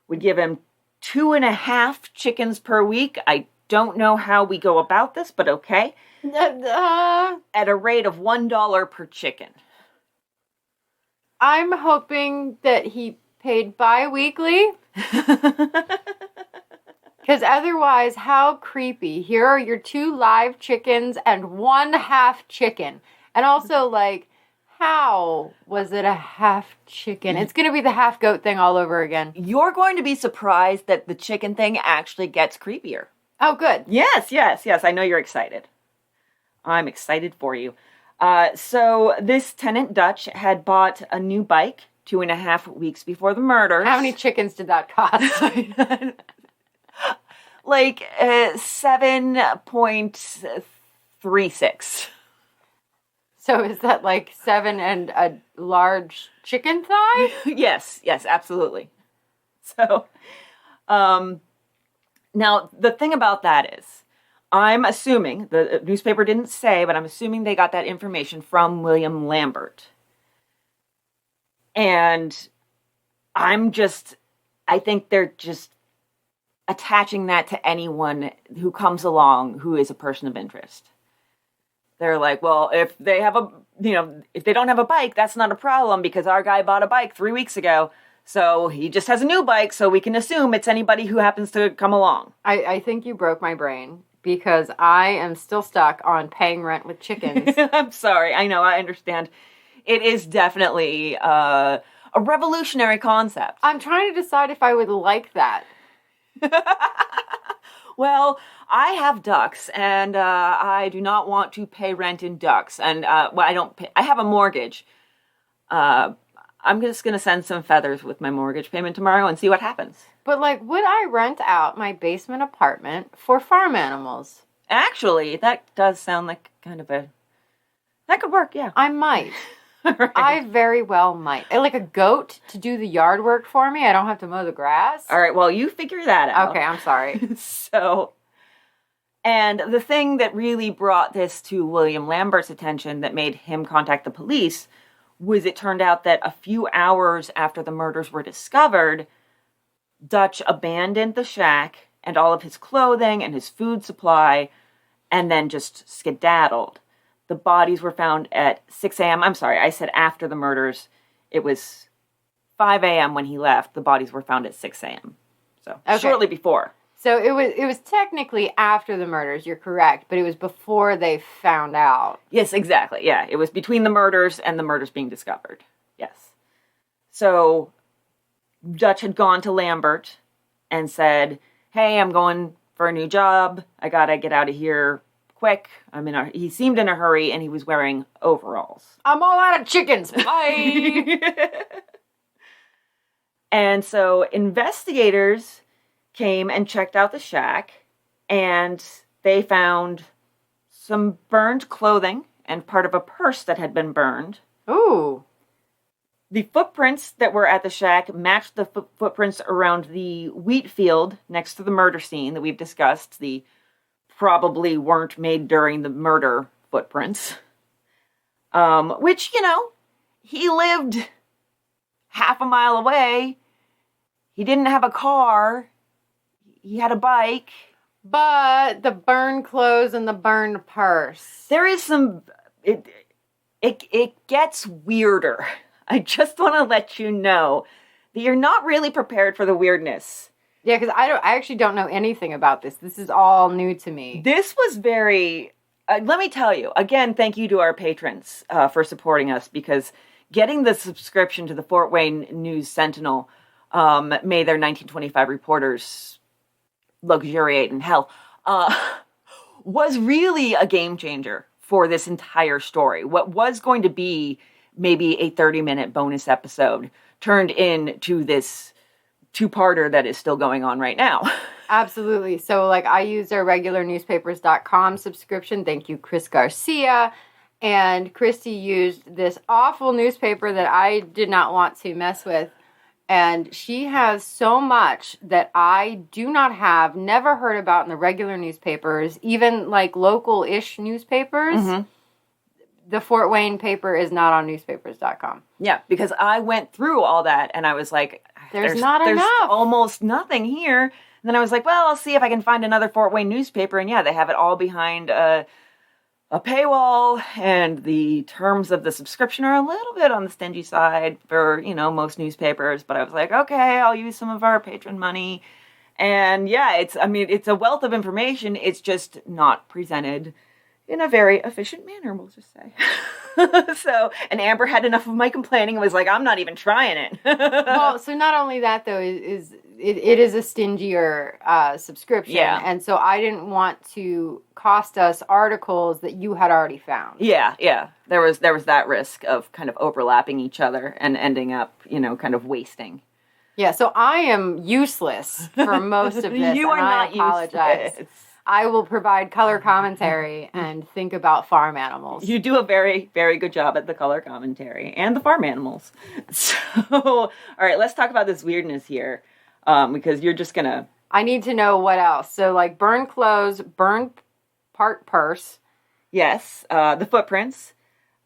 We'd give him 2.5 chickens per week. I don't know how we go about this, but okay. At a rate of $1 per chicken. I'm hoping that he paid bi-weekly. Because otherwise, how creepy. Here are your 2 live chickens and 1 half chicken. And also, like, how was it a half chicken? It's going to be the half goat thing all over again. You're going to be surprised that the chicken thing actually gets creepier. Oh, good. Yes. I know you're excited. I'm excited for you. So this tenant Dutch had bought a new bike 2.5 weeks before the murders. How many chickens did that cost? Like 7.36. So is that like 7 and a large chicken thigh? Yes, absolutely. So, now the thing about that is, I'm assuming, the newspaper didn't say, but I'm assuming they got that information from William Lambert. And I think they're just attaching that to anyone who comes along who is a person of interest. They're like, well, if they don't have a bike, that's not a problem because our guy bought a bike 3 weeks ago. So he just has a new bike, so we can assume it's anybody who happens to come along. I think you broke my brain because I am still stuck on paying rent with chickens. I'm sorry. I know. I understand. It is definitely a revolutionary concept. I'm trying to decide if I would like that. Well, I have ducks, and I do not want to pay rent in ducks. And I don't pay. I have a mortgage. I'm just going to send some feathers with my mortgage payment tomorrow and see what happens. But, like, would I rent out my basement apartment for farm animals? Actually, that does sound like kind of that could work, yeah. I might. Right. I very well might. Like a goat to do the yard work for me. I don't have to mow the grass. All right, well, you figure that out. Okay, I'm sorry. And the thing that really brought this to William Lambert's attention that made him contact the police was it turned out that a few hours after the murders were discovered, Dutch abandoned the shack and all of his clothing and his food supply and then just skedaddled. The bodies were found at 6 a.m. I'm sorry, I said after the murders. It was 5 a.m. when he left. The bodies were found at 6 a.m. So shortly before. So it was technically after the murders, you're correct, but it was before they found out. Yes, exactly. Yeah, it was between the murders and the murders being discovered. Yes. So Dutch had gone to Lambert and said, hey, I'm going for a new job. I gotta get out of here quick. He seemed in a hurry and he was wearing overalls. I'm all out of chickens. Bye. And so investigators came and checked out the shack and they found some burned clothing and part of a purse that had been burned. Ooh. The footprints that were at the shack matched the footprints around the wheat field next to the murder scene that we've discussed. The probably weren't made during the murder footprints. Which, he lived half a mile away. He didn't have a car. He had a bike. But the burned clothes and the burned purse. There is some... It gets weirder. I just want to let you know that you're not really prepared for the weirdness. Yeah, because I actually don't know anything about this. This is all new to me. This was very... let me tell you, again, thank you to our patrons for supporting us, because getting the subscription to the Fort Wayne News Sentinel made their 1925 reporters luxuriate in hell, was really a game changer for this entire story. What was going to be maybe a 30-minute bonus episode turned into this two-parter that is still going on right now. Absolutely. So, I use their regularnewspapers.com subscription. Thank you, Chris Garcia. And Christy used this awful newspaper that I did not want to mess with. And she has so much that I do not have, never heard about in the regular newspapers, even like local-ish newspapers. Mm-hmm. The Fort Wayne paper is not on newspapers.com. Yeah, because I went through all that and I was like, there's not enough. There's almost nothing here. And then I was like, well, I'll see if I can find another Fort Wayne newspaper. And yeah, they have it all behind a paywall, and the terms of the subscription are a little bit on the stingy side for, most newspapers. But I was like, okay, I'll use some of our patron money. And yeah, it's a wealth of information. It's just not presented in a very efficient manner, we'll just say. And Amber had enough of my complaining and was like, I'm not even trying it. Well, so not only that, though, it is a stingier subscription. Yeah. And so I didn't want to cost us articles that you had already found. Yeah. There was that risk of kind of overlapping each other and ending up, kind of wasting. Yeah, so I am useless for most of this. You are not I apologize. useless. I will provide color commentary and think about farm animals. You do a very, very good job at the color commentary and the farm animals. So, all right, let's talk about this weirdness here, because you're just going to... I need to know what else. So, like, burned clothes, burned part purse. Yes, the footprints,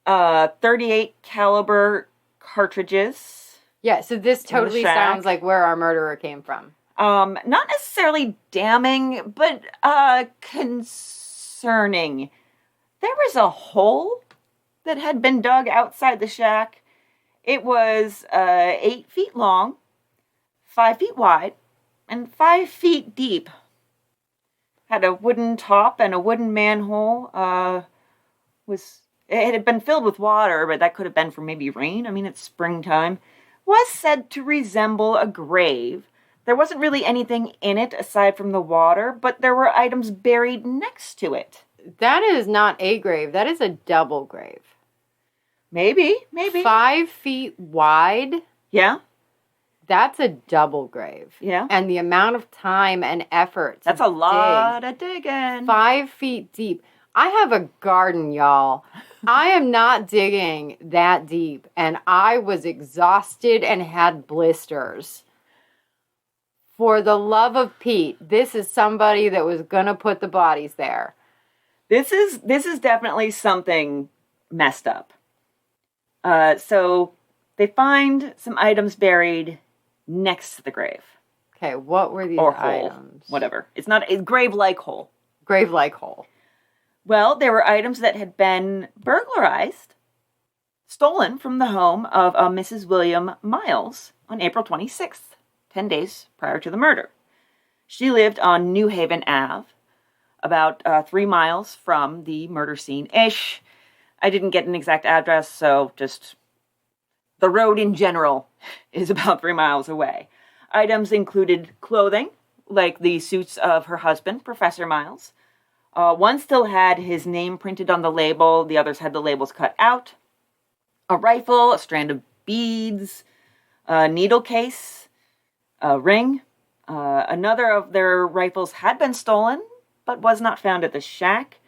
38 caliber cartridges. Yeah, so this totally sounds like where our murderer came from. Not necessarily damning, but concerning. There was a hole that had been dug outside the shack. It was 8 feet long, 5 feet wide, and 5 feet deep. Had a wooden top and a wooden manhole. It had been filled with water, but that could have been from maybe rain. I mean, it's springtime. Was said to resemble a grave. There wasn't really anything in it aside from the water, but there were items buried next to it. That is not a grave. That is a double grave. Maybe. 5 feet wide? Yeah. That's a double grave. Yeah. And the amount of time and effort. That's a lot of digging. 5 feet deep. I have a garden, y'all. I am not digging that deep. And I was exhausted and had blisters. For the love of Pete, this is somebody that was going to put the bodies there. This is definitely something messed up. So they find some items buried next to the grave. Okay, what were these hole, items? Whatever. It's not a grave-like hole. Grave-like hole. Well, there were items that had been burglarized, stolen from the home of Mrs. William Miles on April 26th. 10 days prior to the murder. She lived on New Haven Ave, about 3 miles from the murder scene-ish. I didn't get an exact address, so just the road in general is about 3 miles away. Items included clothing, like the suits of her husband, Professor Miles. One still had his name printed on the label. The others had the labels cut out. A rifle, a strand of beads, a needle case, a ring. Another of their rifles had been stolen, but was not found at the shack.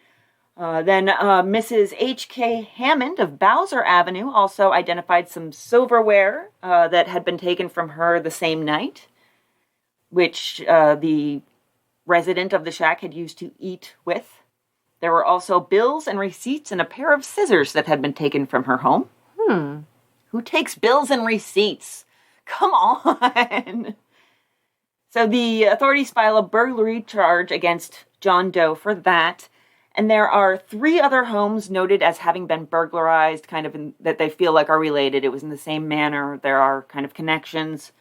Then Mrs. H.K. Hammond of Bowser Avenue also identified some silverware that had been taken from her the same night, which the resident of the shack had used to eat with. There were also bills and receipts and a pair of scissors that had been taken from her home. Who takes bills and receipts? Come on. So the authorities file a burglary charge against John Doe for that. And there are 3 other homes noted as having been burglarized, kind of that they feel like are related. It was in the same manner. There are kind of connections.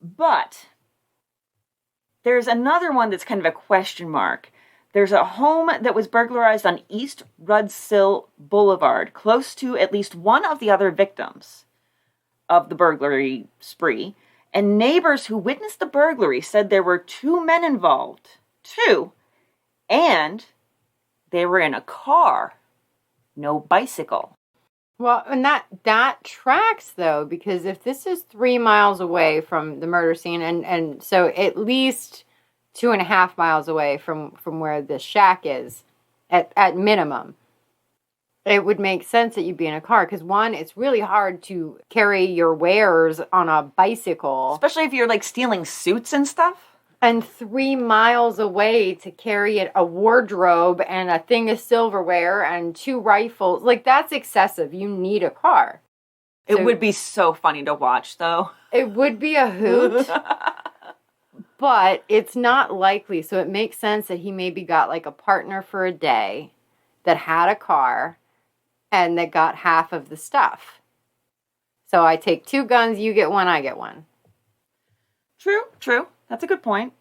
But there's another one that's kind of a question mark. There's a home that was burglarized on East Rudsill Boulevard, close to at least one of the other victims of the burglary spree, and neighbors who witnessed the burglary said there were 2 men involved. 2. And they were in a car. No bicycle. Well, and that tracks, though, because if this is 3 miles away from the murder scene, and so at least 2.5 miles away from where the shack is, at minimum, It would make sense that you'd be in a car because, one, it's really hard to carry your wares on a bicycle. Especially if you're, like, stealing suits and stuff. And 3 miles away to carry a wardrobe and a thing of silverware and 2 rifles. Like, that's excessive. You need a car. It would be so funny to watch, though. It would be a hoot. But it's not likely. So it makes sense that he maybe got, like, a partner for a day that had a car and that got half of the stuff. So I take 2 guns, you get 1, I get 1. True. That's a good point.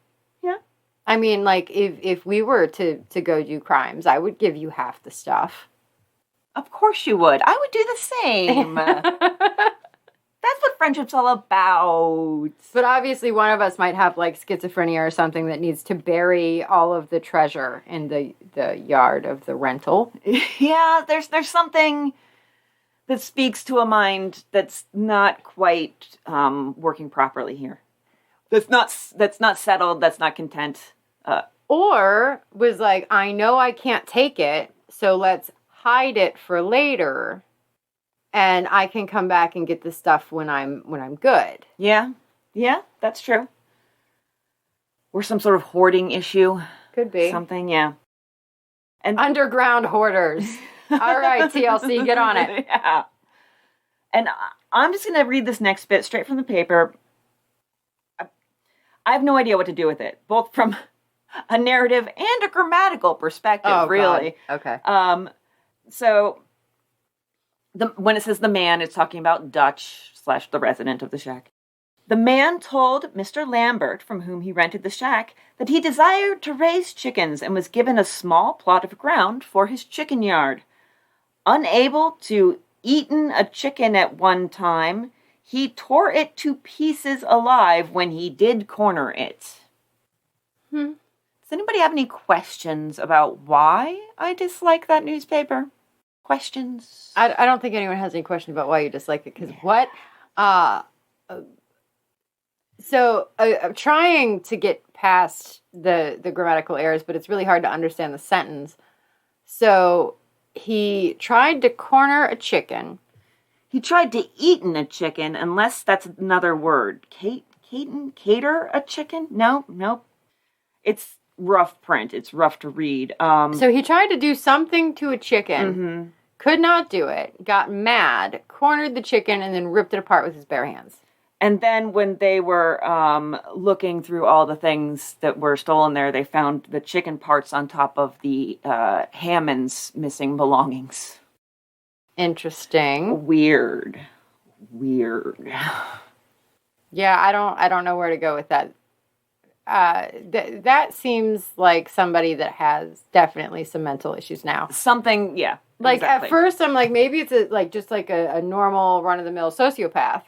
Yeah. I mean, like, if we were to go do crimes, I would give you half the stuff. Of course you would. I would do the same. That's what friendship's all about. But obviously one of us might have, like, schizophrenia or something that needs to bury all of the treasure in the yard of the rental. Yeah, there's something that speaks to a mind that's not quite working properly here. That's not settled, that's not content. Or was like, I know I can't take it, so let's hide it for later. And I can come back and get the stuff when I'm good. Yeah, that's true. Or some sort of hoarding issue. Could be. Something, yeah. And underground hoarders. All right, TLC, get on it. Yeah. And I'm just going to read this next bit straight from the paper. I have no idea what to do with it, both from a narrative and a grammatical perspective, really. God. Okay. So when it says the man, it's talking about Dutch / the resident of the shack. The man told Mr. Lambert, from whom he rented the shack, that he desired to raise chickens and was given a small plot of ground for his chicken yard. Unable to eaten a chicken at one time, he tore it to pieces alive when he did corner it. Does anybody have any questions about why I dislike that newspaper? Questions? I don't think anyone has any question about why you dislike it, because what? So I'm trying to get past the grammatical errors, but it's really hard to understand the sentence. So he tried to corner a chicken. He tried to eaten a chicken, unless that's another word. Cater a chicken? Nope. It's rough print. It's rough to read. So he tried to do something to a chicken, could not do it, got mad, cornered the chicken, and then ripped it apart with his bare hands. And then when they were looking through all the things that were stolen there, they found the chicken parts on top of the Hammond's missing belongings. Interesting. Weird. Yeah, I don't know where to go with that. That seems like somebody that has definitely some mental issues now. Something, yeah. Like, exactly. At first, I'm like, maybe it's just a normal run-of-the-mill sociopath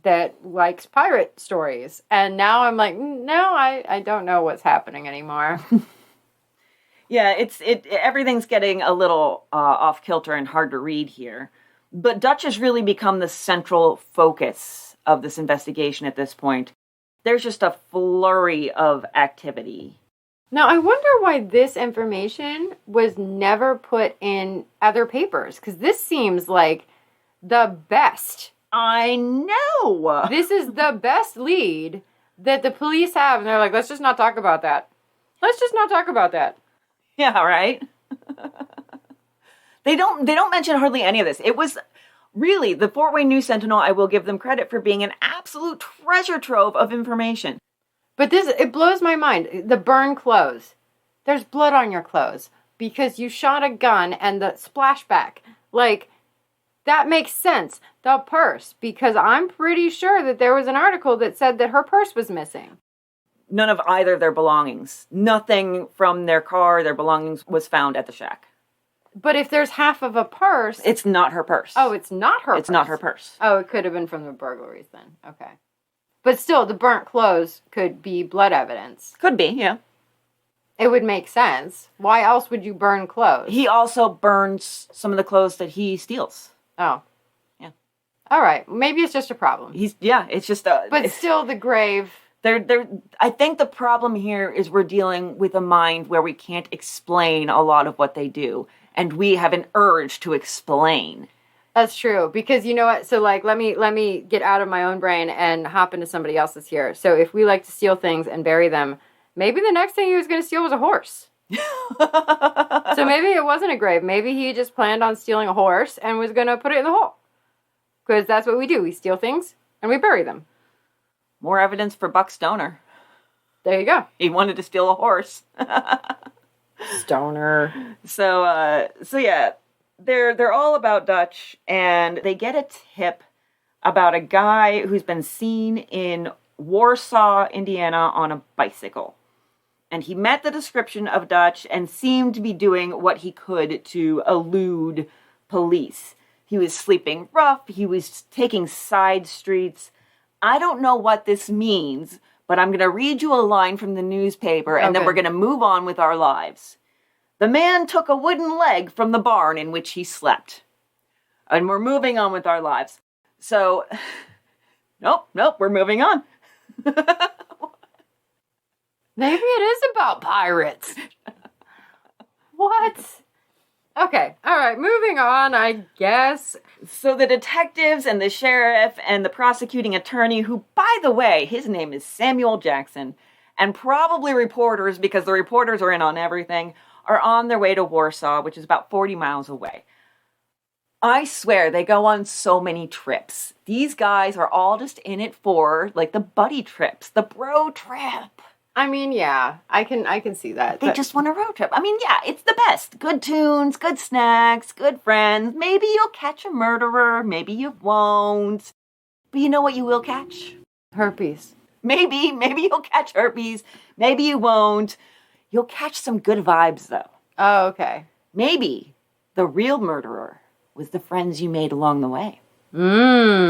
that likes pirate stories. And now I'm like, no, I don't know what's happening anymore. Yeah, everything's getting a little off kilter and hard to read here. But Dutch has really become the central focus of this investigation at this point. There's just a flurry of activity. Now, I wonder why this information was never put in other papers, because this seems like the best. I know! This is the best lead that the police have, and they're like, let's just not talk about that. Yeah, right? They don't mention hardly any of this. It was really, the Fort Wayne News Sentinel, I will give them credit for being an absolute treasure trove of information. But it blows my mind. The burn clothes. There's blood on your clothes because you shot a gun and the splashback. Like, that makes sense. The purse, because I'm pretty sure that there was an article that said that her purse was missing. None of either of their belongings. Nothing from their car, their belongings, was found at the shack. But if there's half of a purse... It's not her purse. Oh, it's not her purse. It's not her purse. Oh, it could have been from the burglaries then. Okay. But still, the burnt clothes could be blood evidence. Could be, yeah. It would make sense. Why else would you burn clothes? He also burns some of the clothes that he steals. Oh. Yeah. All right. Maybe it's just a problem. It's just a... But still, the grave... I think the problem here is we're dealing with a mind where we can't explain a lot of what they do. and we have an urge to explain. That's true, because you know what? So, like, let me get out of my own brain and hop into somebody else's here. So, if we like to steal things and bury them, maybe the next thing he was going to steal was a horse. So maybe it wasn't a grave. Maybe he just planned on stealing a horse and was going to put it in the hole. Because that's what we do. We steal things and we bury them. More evidence for Buck Stoner. There you go. He wanted to steal a horse. Stoner. So yeah, they're all about Dutch, and they get a tip about a guy who's been seen in Warsaw, Indiana, on a bicycle. And he met the description of Dutch and seemed to be doing what he could to elude police. He was sleeping rough. He was taking side streets. I don't know what this means, but I'm going to read you a line from the newspaper, and then we're going to move on with our lives. The man took a wooden leg from the barn in which he slept. And we're moving on with our lives. So, nope, we're moving on. Maybe it is about pirates. What? Okay, all right, moving on, I guess. So the detectives and the sheriff and the prosecuting attorney, who, by the way, his name is Samuel Jackson, and probably reporters, because the reporters are in on everything, are on their way to Warsaw, which is about 40 miles away. I swear, they go on so many trips. These guys are all just in it for, like, the buddy trips, the bro trip. I mean, yeah, I can see that. They just want a road trip. I mean, yeah, it's the best. Good tunes, good snacks, good friends. Maybe you'll catch a murderer. Maybe you won't. But you know what you will catch? Herpes. Maybe you'll catch herpes. Maybe you won't. You'll catch some good vibes, though. Oh, okay. Maybe the real murderer was the friends you made along the way. Yeah.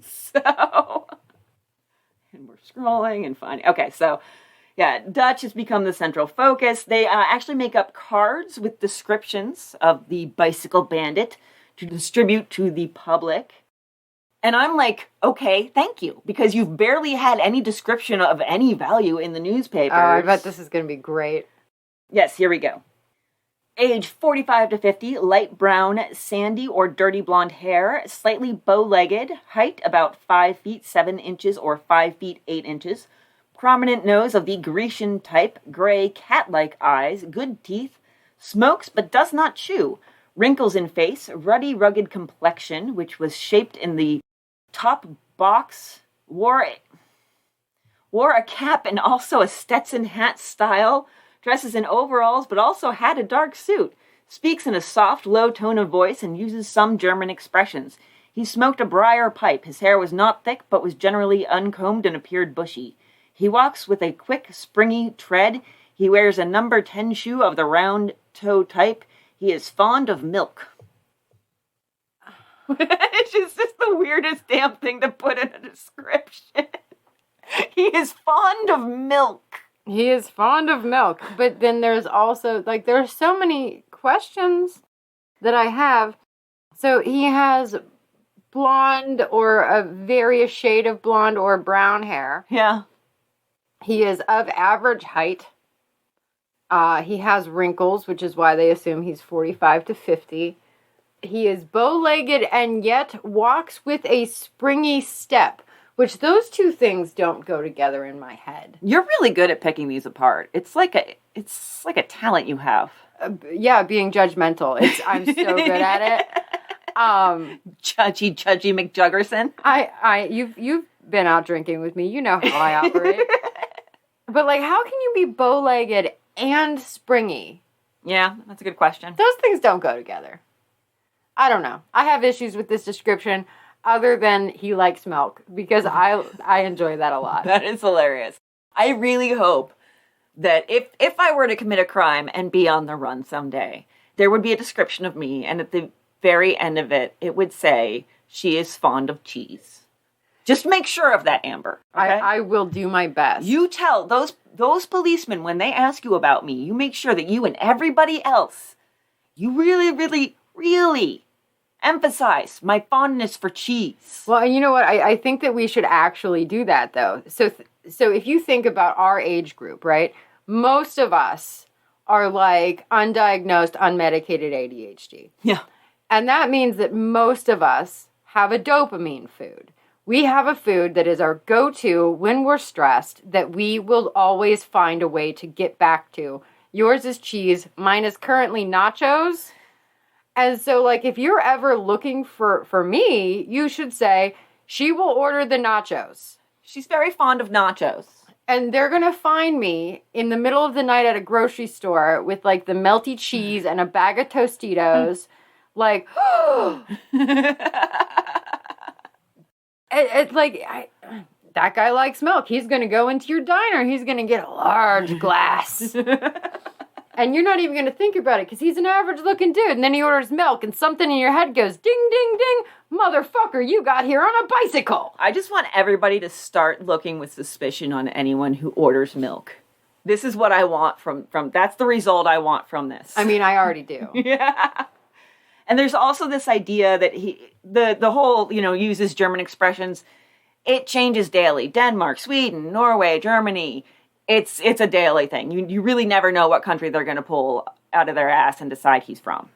So, and we're scrolling and finding. Okay, so, yeah, Dutch has become the central focus. They actually make up cards with descriptions of the bicycle bandit to distribute to the public. And I'm like, okay, thank you, because you've barely had any description of any value in the newspapers. Oh, I bet this is going to be great. Yes, here we go. Age 45 to 50, light brown, sandy or dirty blonde hair, slightly bow-legged, height about 5 feet 7 inches or 5 feet 8 inches, prominent nose of the Grecian type, gray cat-like eyes, good teeth, smokes but does not chew, wrinkles in face, ruddy rugged complexion, which was shaped in the top box, wore a cap and also a Stetson hat style, dresses in overalls, but also had a dark suit. Speaks in a soft, low tone of voice and uses some German expressions. He smoked a briar pipe. His hair was not thick, but was generally uncombed and appeared bushy. He walks with a quick, springy tread. He wears a number 10 shoe of the round toe type. He is fond of milk. It's just the weirdest damn thing to put in a description. He is fond of milk. He is fond of milk, but then there's also, like, there's so many questions that I have. So he has blonde or a various shade of blonde or brown hair. Yeah. He is of average height. He has wrinkles, which is why they assume he's 45 to 50. He is bow-legged and yet walks with a springy step. Which those two things don't go together in my head. You're really good at picking these apart. It's like a talent you have. Yeah, being judgmental. I'm so good at it. Judgy McJuggerson. You've been out drinking with me. You know how I operate. But like, how can you be bow-legged and springy? Yeah, that's a good question. Those things don't go together. I don't know. I have issues with this description. Other than he likes milk, because I enjoy that a lot. That is hilarious. I really hope that if I were to commit a crime and be on the run someday, there would be a description of me, and at the very end of it, it would say, she is fond of cheese. Just make sure of that, Amber. Okay? I will do my best. You tell those policemen when they ask you about me, you make sure that you and everybody else, you really, really, really emphasize my fondness for cheese. Well, you know what? I think that we should actually do that, though. So if you think about our age group, right? most of us are like undiagnosed, unmedicated ADHD. Yeah. And that means that most of us have a dopamine food. We have a food that is our go-to when we're stressed, that we will always find a way to get back to. Yours is cheese. Mine is currently nachos. And so, like, if you're ever looking for me, you should say, she will order the nachos. She's very fond of nachos. And they're going to find me in the middle of the night at a grocery store with, like, the melty cheese and a bag of Tostitos. Like, that guy likes milk. He's going to go into your diner. He's going to get a large glass. And you're not even going to think about it because he's an average-looking dude. And then he orders milk and something in your head goes, ding, ding, ding. Motherfucker, you got here on a bicycle. I just want everybody to start looking with suspicion on anyone who orders milk. This is what I want from that's the result I want from this. I mean, I already do. Yeah. And there's also this idea that the whole, uses German expressions. It changes daily. Denmark, Sweden, Norway, Germany. It's a daily thing. You really never know what country they're going to pull out of their ass and decide he's from.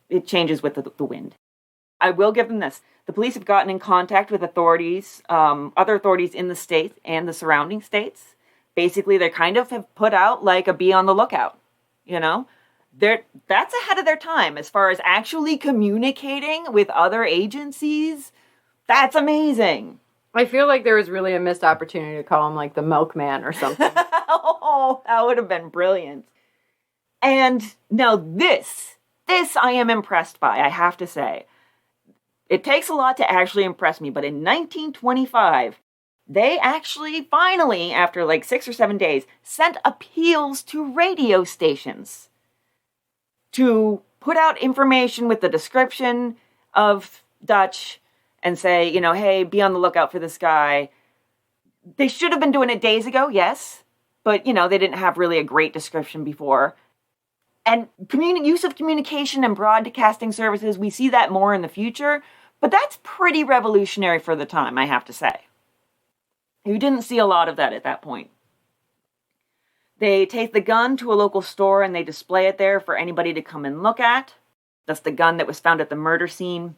It changes with the wind. I will give them this. The police have gotten in contact with authorities, other authorities in the state and the surrounding states. Basically, they kind of have put out like a be on the lookout, That's ahead of their time as far as actually communicating with other agencies. That's amazing. I feel like there was really a missed opportunity to call him like the milkman or something. Oh, that would have been brilliant. And now this I am impressed by, I have to say. It takes a lot to actually impress me, but in 1925, they actually finally, after like 6 or 7 days, sent appeals to radio stations to put out information with the description of Dutch and say, hey, be on the lookout for this guy. They should have been doing it days ago, yes, but, they didn't have really a great description before. And use of communication and broadcasting services, we see that more in the future, but that's pretty revolutionary for the time, I have to say. You didn't see a lot of that at that point. They take the gun to a local store and they display it there for anybody to come and look at. That's the gun that was found at the murder scene.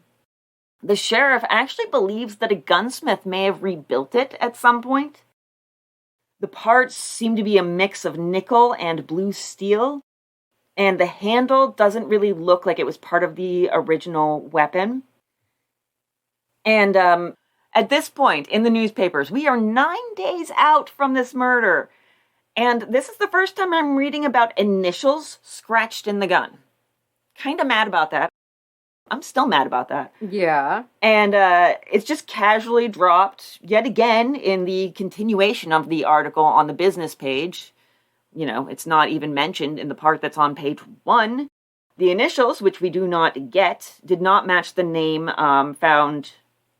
The sheriff actually believes that a gunsmith may have rebuilt it at some point. The parts seem to be a mix of nickel and blue steel, and the handle doesn't really look like it was part of the original weapon. And at this point in the newspapers, we are 9 days out from this murder. And this is the first time I'm reading about initials scratched in the gun. Kind of mad about that. I'm still mad about that. Yeah. And it's just casually dropped yet again in the continuation of the article on the business page. It's not even mentioned in the part that's on page 1. The initials, which we do not get, did not match the name found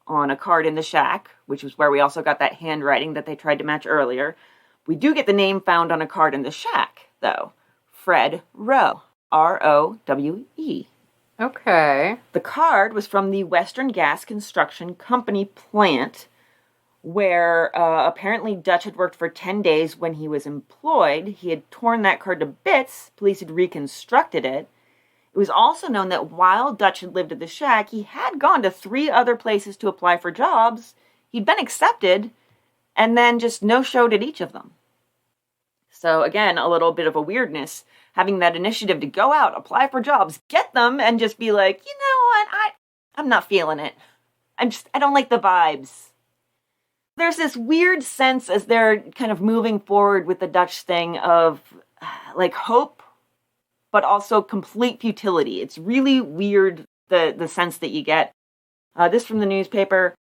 on a card in the shack, which is where we also got that handwriting that they tried to match earlier. We do get the name found on a card in the shack, though. Fred Rowe. R-O-W-E. Okay. The card was from the Western Gas Construction Company plant, where apparently Dutch had worked for 10 days when he was employed. He had torn that card to bits. Police had reconstructed it. It was also known that while Dutch had lived at the shack, he had gone to 3 other places to apply for jobs. He'd been accepted, and then just no-showed at each of them. So again, a little bit of a weirdness, having that initiative to go out, apply for jobs, get them, and just be like, you know what, I'm not feeling it. I don't like the vibes. There's this weird sense as they're kind of moving forward with the Dutch thing of like hope, but also complete futility. It's really weird, the sense that you get. This from the newspaper.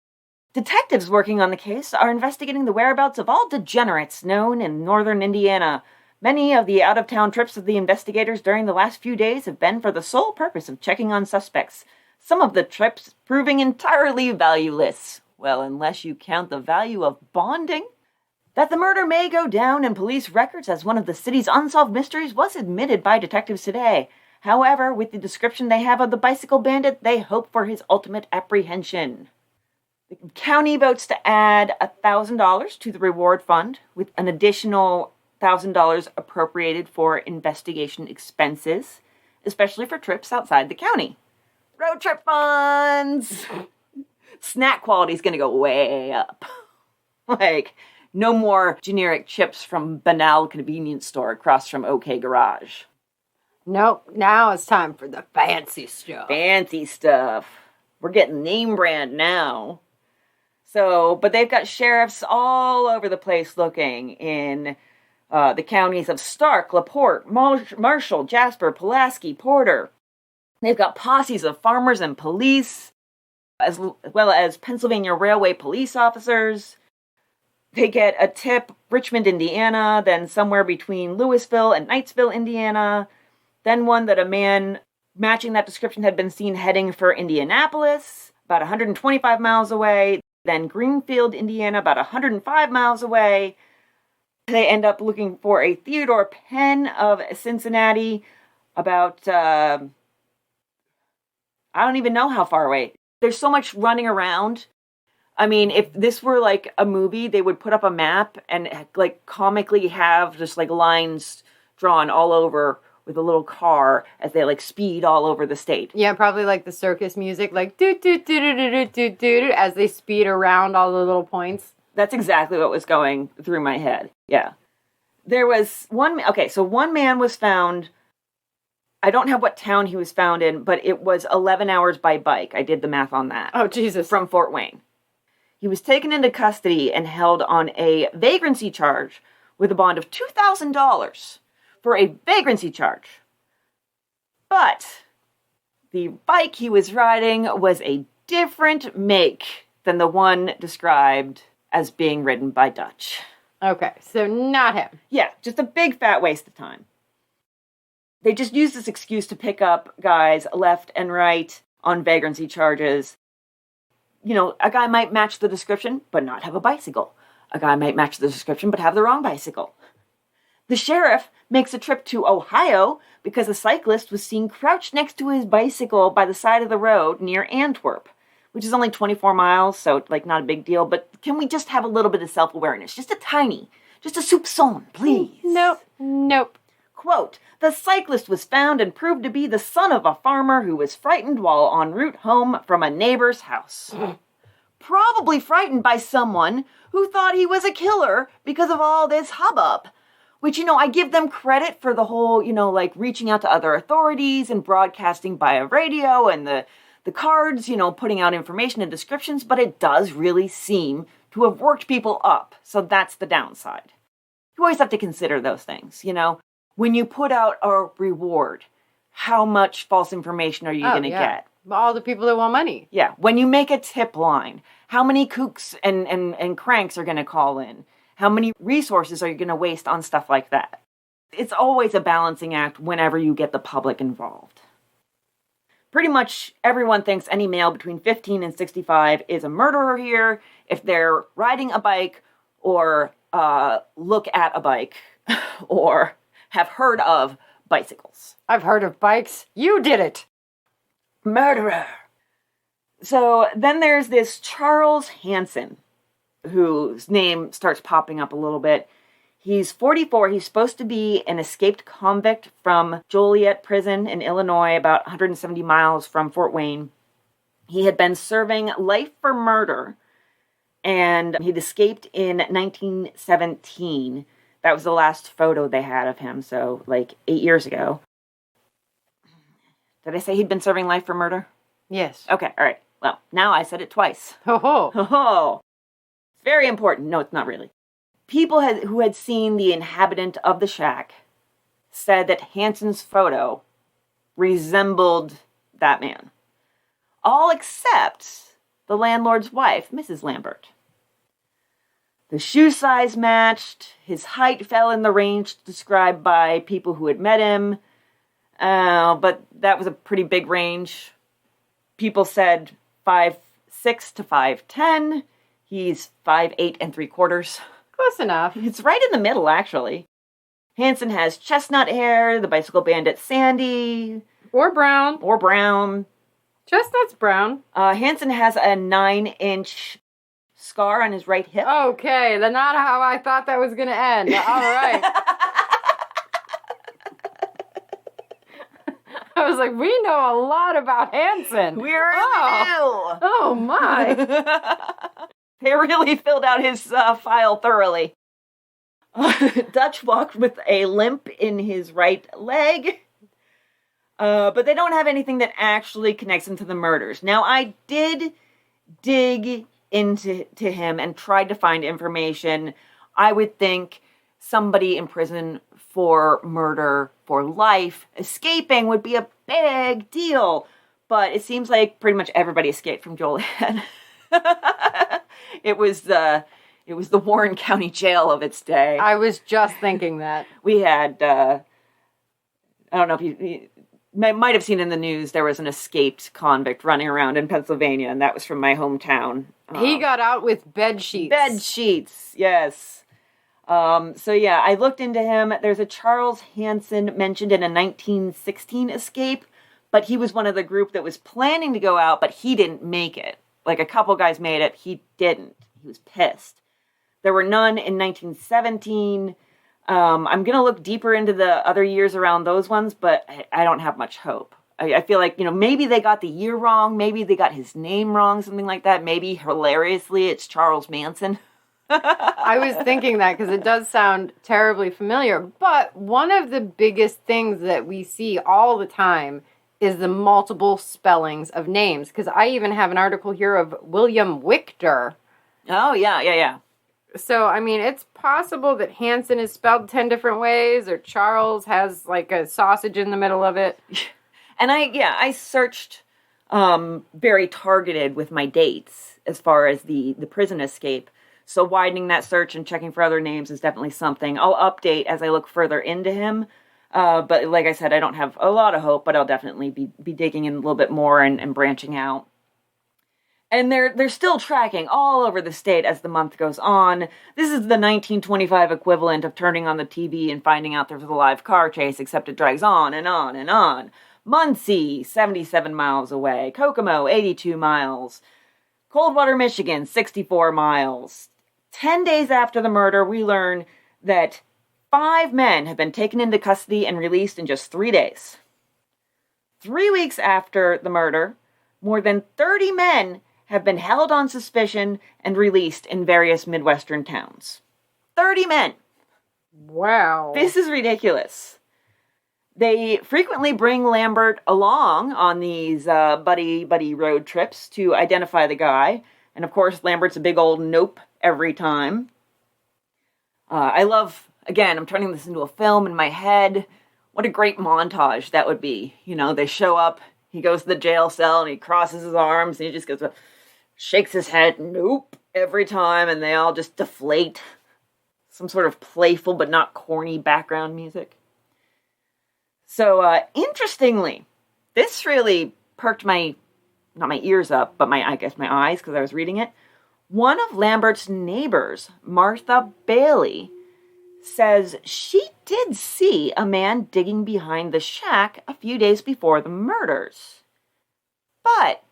Detectives working on the case are investigating the whereabouts of all degenerates known in northern Indiana. Many of the out-of-town trips of the investigators during the last few days have been for the sole purpose of checking on suspects. Some of the trips proving entirely valueless. Well, unless you count the value of bonding. That the murder may go down in police records as one of the city's unsolved mysteries was admitted by detectives today. However, with the description they have of the bicycle bandit, they hope for his ultimate apprehension. The county votes to add $1,000 to the reward fund, with an additional $100,000 appropriated for investigation expenses, especially for trips outside the county. Road trip funds! Snack quality is going to go way up. Like, no more generic chips from banal convenience store across from OK Garage. Nope, now it's time for the fancy stuff. Fancy stuff. We're getting name brand now. So, but they've got sheriffs all over the place looking in the counties of Stark, LaPorte, Marshall, Jasper, Pulaski, Porter. They've got posses of farmers and police, as well as Pennsylvania Railway police officers. They get a tip, Richmond, Indiana, then somewhere between Louisville and Knightsville, Indiana. Then one that a man matching that description had been seen heading for Indianapolis, about 125 miles away. Then Greenfield, Indiana, about 105 miles away. They end up looking for a Theodore Penn of Cincinnati, about, I don't even know how far away. There's so much running around. I mean, if this were like a movie, they would put up a map and like comically have just like lines drawn all over with a little car as they like speed all over the state. Yeah, probably like the circus music, like do do do do do do do as they speed around all the little points. That's exactly what was going through my head. Yeah. There was one man was found. I don't have what town he was found in, but it was 11 hours by bike. I did the math on that. Oh, Jesus. From Fort Wayne. He was taken into custody and held on a vagrancy charge with a bond of $2,000 for a vagrancy charge. But the bike he was riding was a different make than the one described as being ridden by Dutch. Okay, so not him. Yeah, just a big fat waste of time. They just used this excuse to pick up guys left and right on vagrancy charges. You know, a guy might match the description, but not have a bicycle. A guy might match the description, but have the wrong bicycle. The sheriff makes a trip to Ohio because a cyclist was seen crouched next to his bicycle by the side of the road near Antwerp, which is only 24 miles, so, like, not a big deal. But can we just have a little bit of self-awareness? Just a soupçon, please. Nope. Quote, the cyclist was found and proved to be the son of a farmer who was frightened while en route home from a neighbor's house. Probably frightened by someone who thought he was a killer because of all this hubbub. Which, you know, I give them credit for the whole, you know, like reaching out to other authorities and broadcasting via radio and the cards, you know, putting out information and descriptions, but it does really seem to have worked people up. So that's the downside. You always have to consider those things, you know. When you put out a reward, how much false information are you going to get? All the people that want money. Yeah. When you make a tip line, how many kooks and cranks are going to call in? How many resources are you going to waste on stuff like that? It's always a balancing act whenever you get the public involved. Pretty much everyone thinks any male between 15 and 65 is a murderer here if they're riding a bike or look at a bike or have heard of bicycles. I've heard of bikes. You did it. Murderer. So then there's this Charles Hansen, whose name starts popping up a little bit. He's 44. He's supposed to be an escaped convict from Joliet Prison in Illinois, about 170 miles from Fort Wayne. He had been serving life for murder, and he'd escaped in 1917. That was the last photo they had of him, so like 8 years ago. Did I say he'd been serving life for murder? Yes. Okay, all right. Well, now I said it twice. Ho ho. Ho ho. It's very important. No, it's not really. People who had seen the inhabitant of the shack said that Hansen's photo resembled that man. All except the landlord's wife, Mrs. Lambert. The shoe size matched. His height fell in the range described by people who had met him. But that was a pretty big range. People said 5'6" to 5'10". He's 5'8" and 3/4. Close enough. It's right in the middle, actually. Hansen has chestnut hair, the bicycle bandit sandy. Or brown. Or brown. Chestnut's brown. Hansen has a 9-inch scar on his right hip. Okay, that's not how I thought that was going to end. All right. was like, we know a lot about Hansen. We're new. Oh, my. They really filled out his file thoroughly. Dutch walked with a limp in his right leg. But they don't have anything that actually connects him to the murders. Now, I did dig into him and tried to find information. I would think somebody in prison for murder for life escaping would be a big deal. But it seems like pretty much everybody escaped from Joliet. It was the Warren County Jail of its day. I was just thinking that. We had, I don't know if you might have seen in the news, there was an escaped convict running around in Pennsylvania, and that was from my hometown. He got out with bed sheets. Bed sheets, yes. So yeah, I looked into him. There's a Charles Hansen mentioned in a 1916 escape, but he was one of the group that was planning to go out, but he didn't make it. Like, a couple guys made it, he didn't. He was pissed. There were none in 1917. I'm going to look deeper into the other years around those ones, but I don't have much hope. I feel like, maybe they got the year wrong. Maybe they got his name wrong, something like that. Maybe, hilariously, it's Charles Manson. I was thinking that because it does sound terribly familiar. But one of the biggest things that we see all the time is the multiple spellings of names. Because I even have an article here of William Wichter. Oh, yeah. So, I mean, it's possible that Hansen is spelled 10 different ways, or Charles has, like, a sausage in the middle of it. And I searched very targeted with my dates as far as the prison escape. So widening that search and checking for other names is definitely something. I'll update as I look further into him. But like I said, I don't have a lot of hope, but I'll definitely be digging in a little bit more and branching out. And they're still tracking all over the state as the month goes on. This is the 1925 equivalent of turning on the TV and finding out there's a live car chase, except it drags on and on and on. Muncie, 77 miles away. Kokomo, 82 miles. Coldwater, Michigan, 64 miles. 10 days after the murder, we learn that 5 men have been taken into custody and released in just 3 days. 3 weeks after the murder, more than 30 men have been held on suspicion and released in various Midwestern towns. 30 men! Wow. This is ridiculous. They frequently bring Lambert along on these buddy road trips to identify the guy. And of course, Lambert's a big old nope every time. I love, again, I'm turning this into a film in my head. What a great montage that would be. They show up, he goes to the jail cell and he crosses his arms and he just goes, shakes his head, nope, every time, and they all just deflate. Some sort of playful but not corny background music. So, interestingly, this really perked not my ears up, but my eyes, because I was reading it. One of Lambert's neighbors, Martha Bailey, says she did see a man digging behind the shack a few days before the murders. But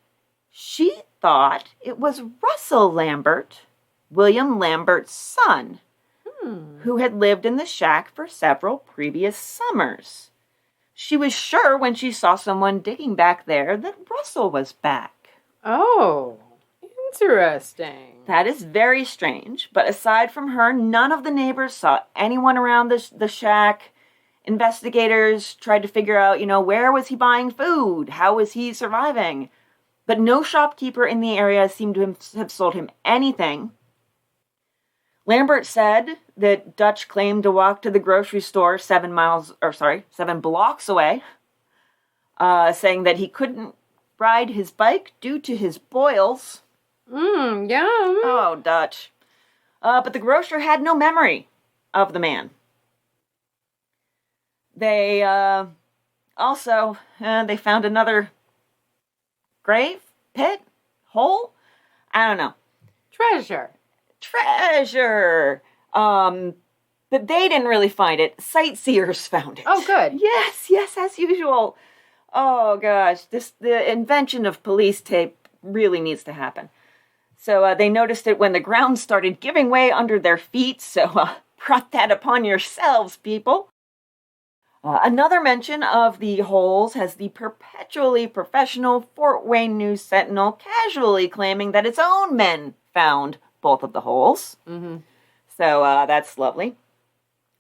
she thought it was Russell Lambert, William Lambert's son, who had lived in the shack for several previous summers. She was sure when she saw someone digging back there that Russell was back. Oh, interesting. That is very strange, but aside from her, none of the neighbors saw anyone around the shack. Investigators tried to figure out, where was he buying food? How was he surviving? But no shopkeeper in the area seemed to have sold him anything. Lambert said that Dutch claimed to walk to the grocery store 7 blocks away, saying that he couldn't ride his bike due to his boils. Yum. Oh, Dutch. But the grocer had no memory of the man. They also they found another grave, pit, hole. I don't know. Treasure. But they didn't really find it. Sightseers found it. Oh, good. Yes, as usual. Oh gosh, the invention of police tape really needs to happen. So they noticed it when the ground started giving way under their feet. So brought that upon yourselves, people. Another mention of the holes has the perpetually professional Fort Wayne News Sentinel casually claiming that its own men found both of the holes. Mm-hmm. So that's lovely.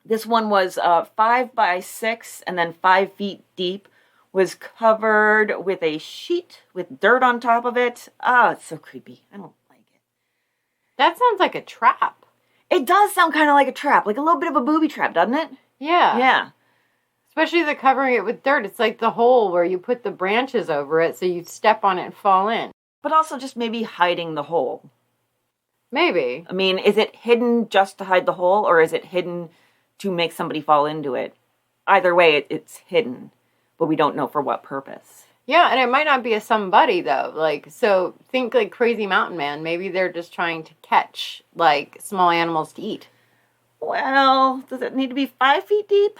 This one was 5 by 6 and then 5 feet deep, was covered with a sheet with dirt on top of it. It's so creepy. I don't like it. That sounds like a trap. It does sound kind of like a trap, like a little bit of a booby trap, doesn't it? Yeah. Yeah. Especially the covering it with dirt. It's like the hole where you put the branches over it so you step on it and fall in. But also just maybe hiding the hole. Maybe. I mean, is it hidden just to hide the hole, or is it hidden to make somebody fall into it? Either way, it's hidden, but we don't know for what purpose. Yeah, and it might not be a somebody, though. Like, so think like Crazy Mountain Man. Maybe they're just trying to catch, like, small animals to eat. Well, does it need to be 5 feet deep?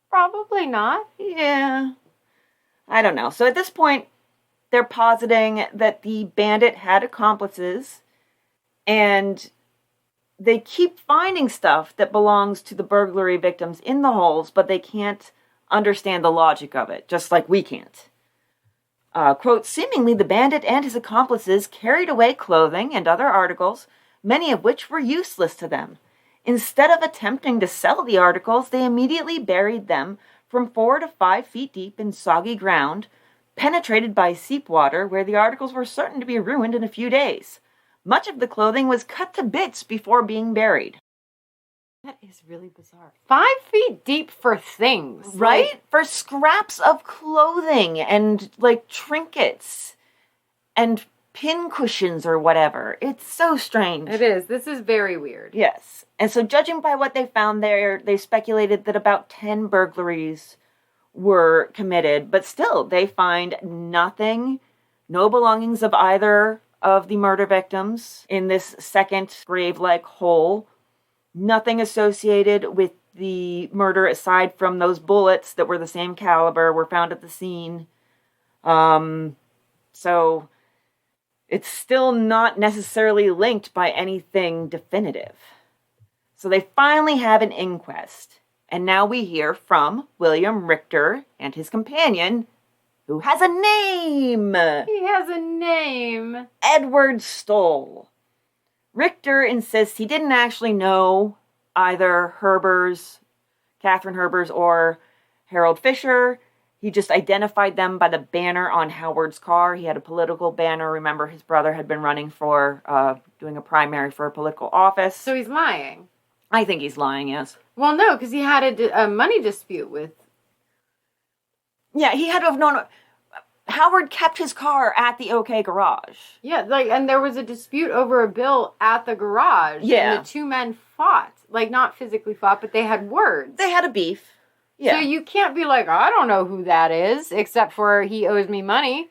Probably not. Yeah. I don't know. So at this point, they're positing that the bandit had accomplices, and they keep finding stuff that belongs to the burglary victims in the holes, but they can't understand the logic of it, just like we can't. Quote, seemingly the bandit and his accomplices carried away clothing and other articles, many of which were useless to them. Instead of attempting to sell the articles, they immediately buried them from 4 to 5 feet deep in soggy ground, penetrated by seep water, where the articles were certain to be ruined in a few days. Much of the clothing was cut to bits before being buried. That is really bizarre. 5 feet deep for things. Right? Like, for scraps of clothing and, like, trinkets and pin cushions or whatever. It's so strange. it is. This is very weird. Yes. And so judging by what they found there, they speculated that about 10 burglaries were committed. But still, they find nothing, no belongings of either of the murder victims in this second grave-like hole. Nothing associated with the murder aside from those bullets that were the same caliber were found at the scene. So it's still not necessarily linked by anything definitive. So they finally have an inquest. And now we hear from William Richter and his companion, who has a name. He has a name. Edward Stoll. Richter insists he didn't actually know either Katherine Herbers or Harold Fisher. He just identified them by the banner on Howard's car. He had a political banner. Remember, his brother had been running for, doing a primary for a political office. So he's lying. I think he's lying, yes. Well, no, because he had a money dispute with... Yeah, he had to have known... Howard kept his car at the OK garage. Yeah, like, and there was a dispute over a bill at the garage. Yeah. And the two men fought. Like, not physically fought, but they had words. They had a beef. Yeah. So you can't be like, I don't know who that is, except for he owes me money.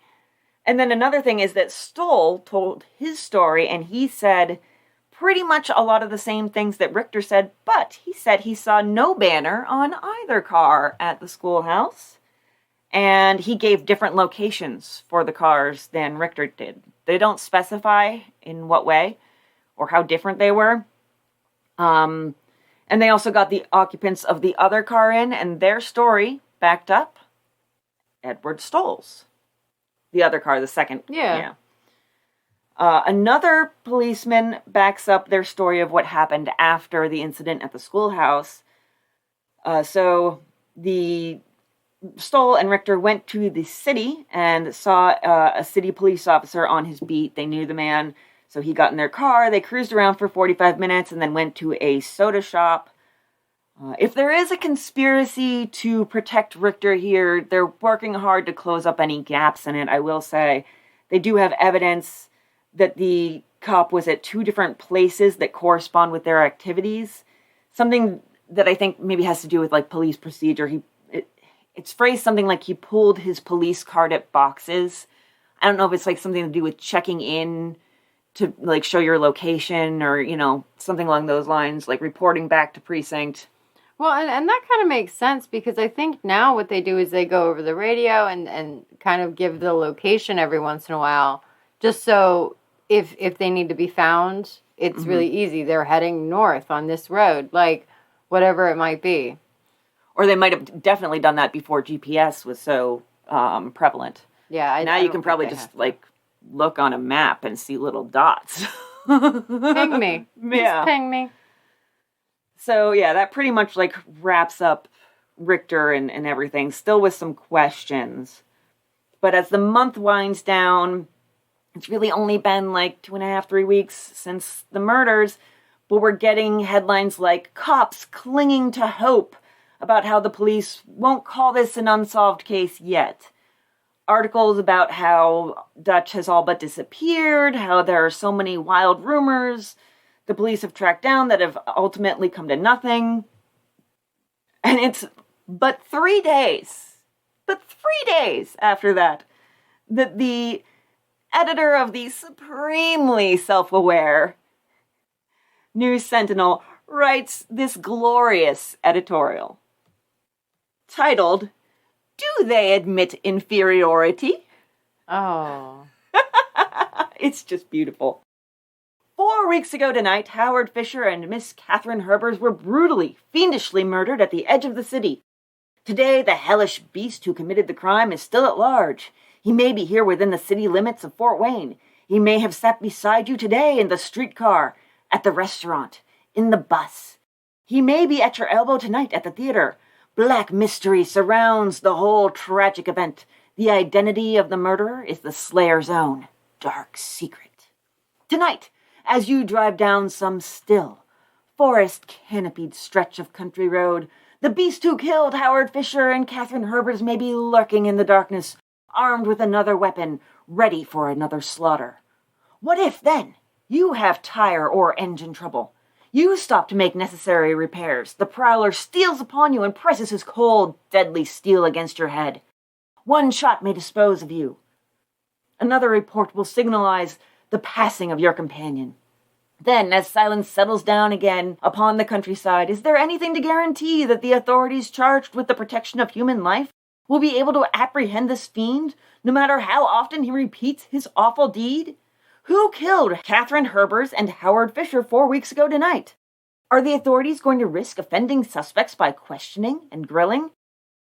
And then another thing is that Stoll told his story, and he said pretty much a lot of the same things that Richter said, but he said he saw no banner on either car at the schoolhouse. And he gave different locations for the cars than Richter did. They don't specify in what way or how different they were. And they also got the occupants of the other car in, and their story backed up Edward Stoll's. The other car, the second. Yeah. Another policeman backs up their story of what happened after the incident at the schoolhouse. So the Stoll and Richter went to the city and saw a city police officer on his beat. They knew the man, so he got in their car. They cruised around for 45 minutes and then went to a soda shop. If there is a conspiracy to protect Richter here, they're working hard to close up any gaps in it, I will say. They do have evidence that the cop was at 2 different places that correspond with their activities. Something that I think maybe has to do with, like, police procedure. It's phrased something like he pulled his police card at boxes. I don't know if it's, like, something to do with checking in to, like, show your location or, you know, something along those lines, like reporting back to precinct. Well, and that kind of makes sense because I think now what they do is they go over the radio and kind of give the location every once in a while, just so if they need to be found, it's really easy. They're heading north on this road, like whatever it might be. Or they might have definitely done that before GPS was so prevalent. Yeah. Now you can probably just, look on a map and see little dots. Ping me. Yeah. Just ping me. So, yeah, that pretty much, wraps up Richter and everything, still with some questions. But as the month winds down, it's really only been 2.5, 3 weeks since the murders, but we're getting headlines like cops clinging to hope about how the police won't call this an unsolved case yet. Articles about how Dutch has all but disappeared, how there are so many wild rumors the police have tracked down that have ultimately come to nothing. And it's but 3 days after that the editor of the supremely self-aware News Sentinel writes this glorious editorial titled, "Do They Admit Inferiority?" Oh. It's just beautiful. 4 weeks ago tonight, Howard Fisher and Miss Katherine Herbers were brutally, fiendishly murdered at the edge of the city. Today, the hellish beast who committed the crime is still at large. He may be here within the city limits of Fort Wayne. He may have sat beside you today in the streetcar, at the restaurant, in the bus. He may be at your elbow tonight at the theater. Black mystery surrounds the whole tragic event. The identity of the murderer is the slayer's own dark secret. Tonight, as you drive down some still, forest-canopied stretch of country road, the beast who killed Howard Fisher and Katherine Herbers may be lurking in the darkness, armed with another weapon, ready for another slaughter. What if, then, you have tire or engine trouble? You stop to make necessary repairs. The prowler steals upon you and presses his cold, deadly steel against your head. One shot may dispose of you. Another report will signalize the passing of your companion. Then, as silence settles down again upon the countryside, is there anything to guarantee that the authorities charged with the protection of human life will be able to apprehend this fiend, no matter how often he repeats his awful deed? Who killed Katherine Herbers and Howard Fisher 4 weeks ago tonight? Are the authorities going to risk offending suspects by questioning and grilling?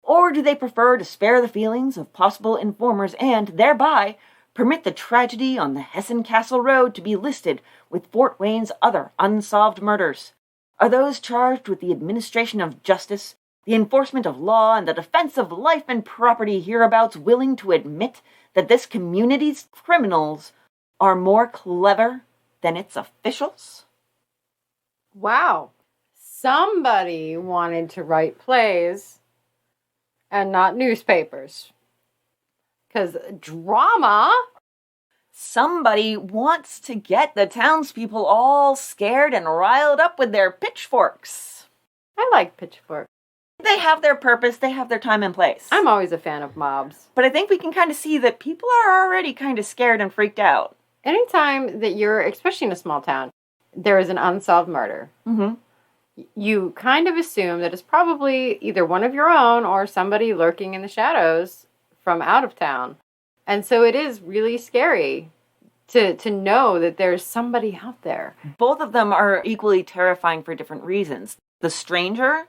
Or do they prefer to spare the feelings of possible informers and, thereby, permit the tragedy on the Hessen Castle Road to be listed with Fort Wayne's other unsolved murders? Are those charged with the administration of justice, the enforcement of law, and the defense of life and property hereabouts willing to admit that this community's criminals are more clever than its officials? Wow. Somebody wanted to write plays and not newspapers. Because drama. Somebody wants to get the townspeople all scared and riled up with their pitchforks. I like pitchforks. They have their purpose, they have their time and place. I'm always a fan of mobs. But I think we can kind of see that people are already kind of scared and freaked out. Anytime that you're, especially in a small town, there is an unsolved murder, you kind of assume that it's probably either one of your own or somebody lurking in the shadows from out of town. And so it is really scary to know that there's somebody out there. Both of them are equally terrifying for different reasons. The stranger,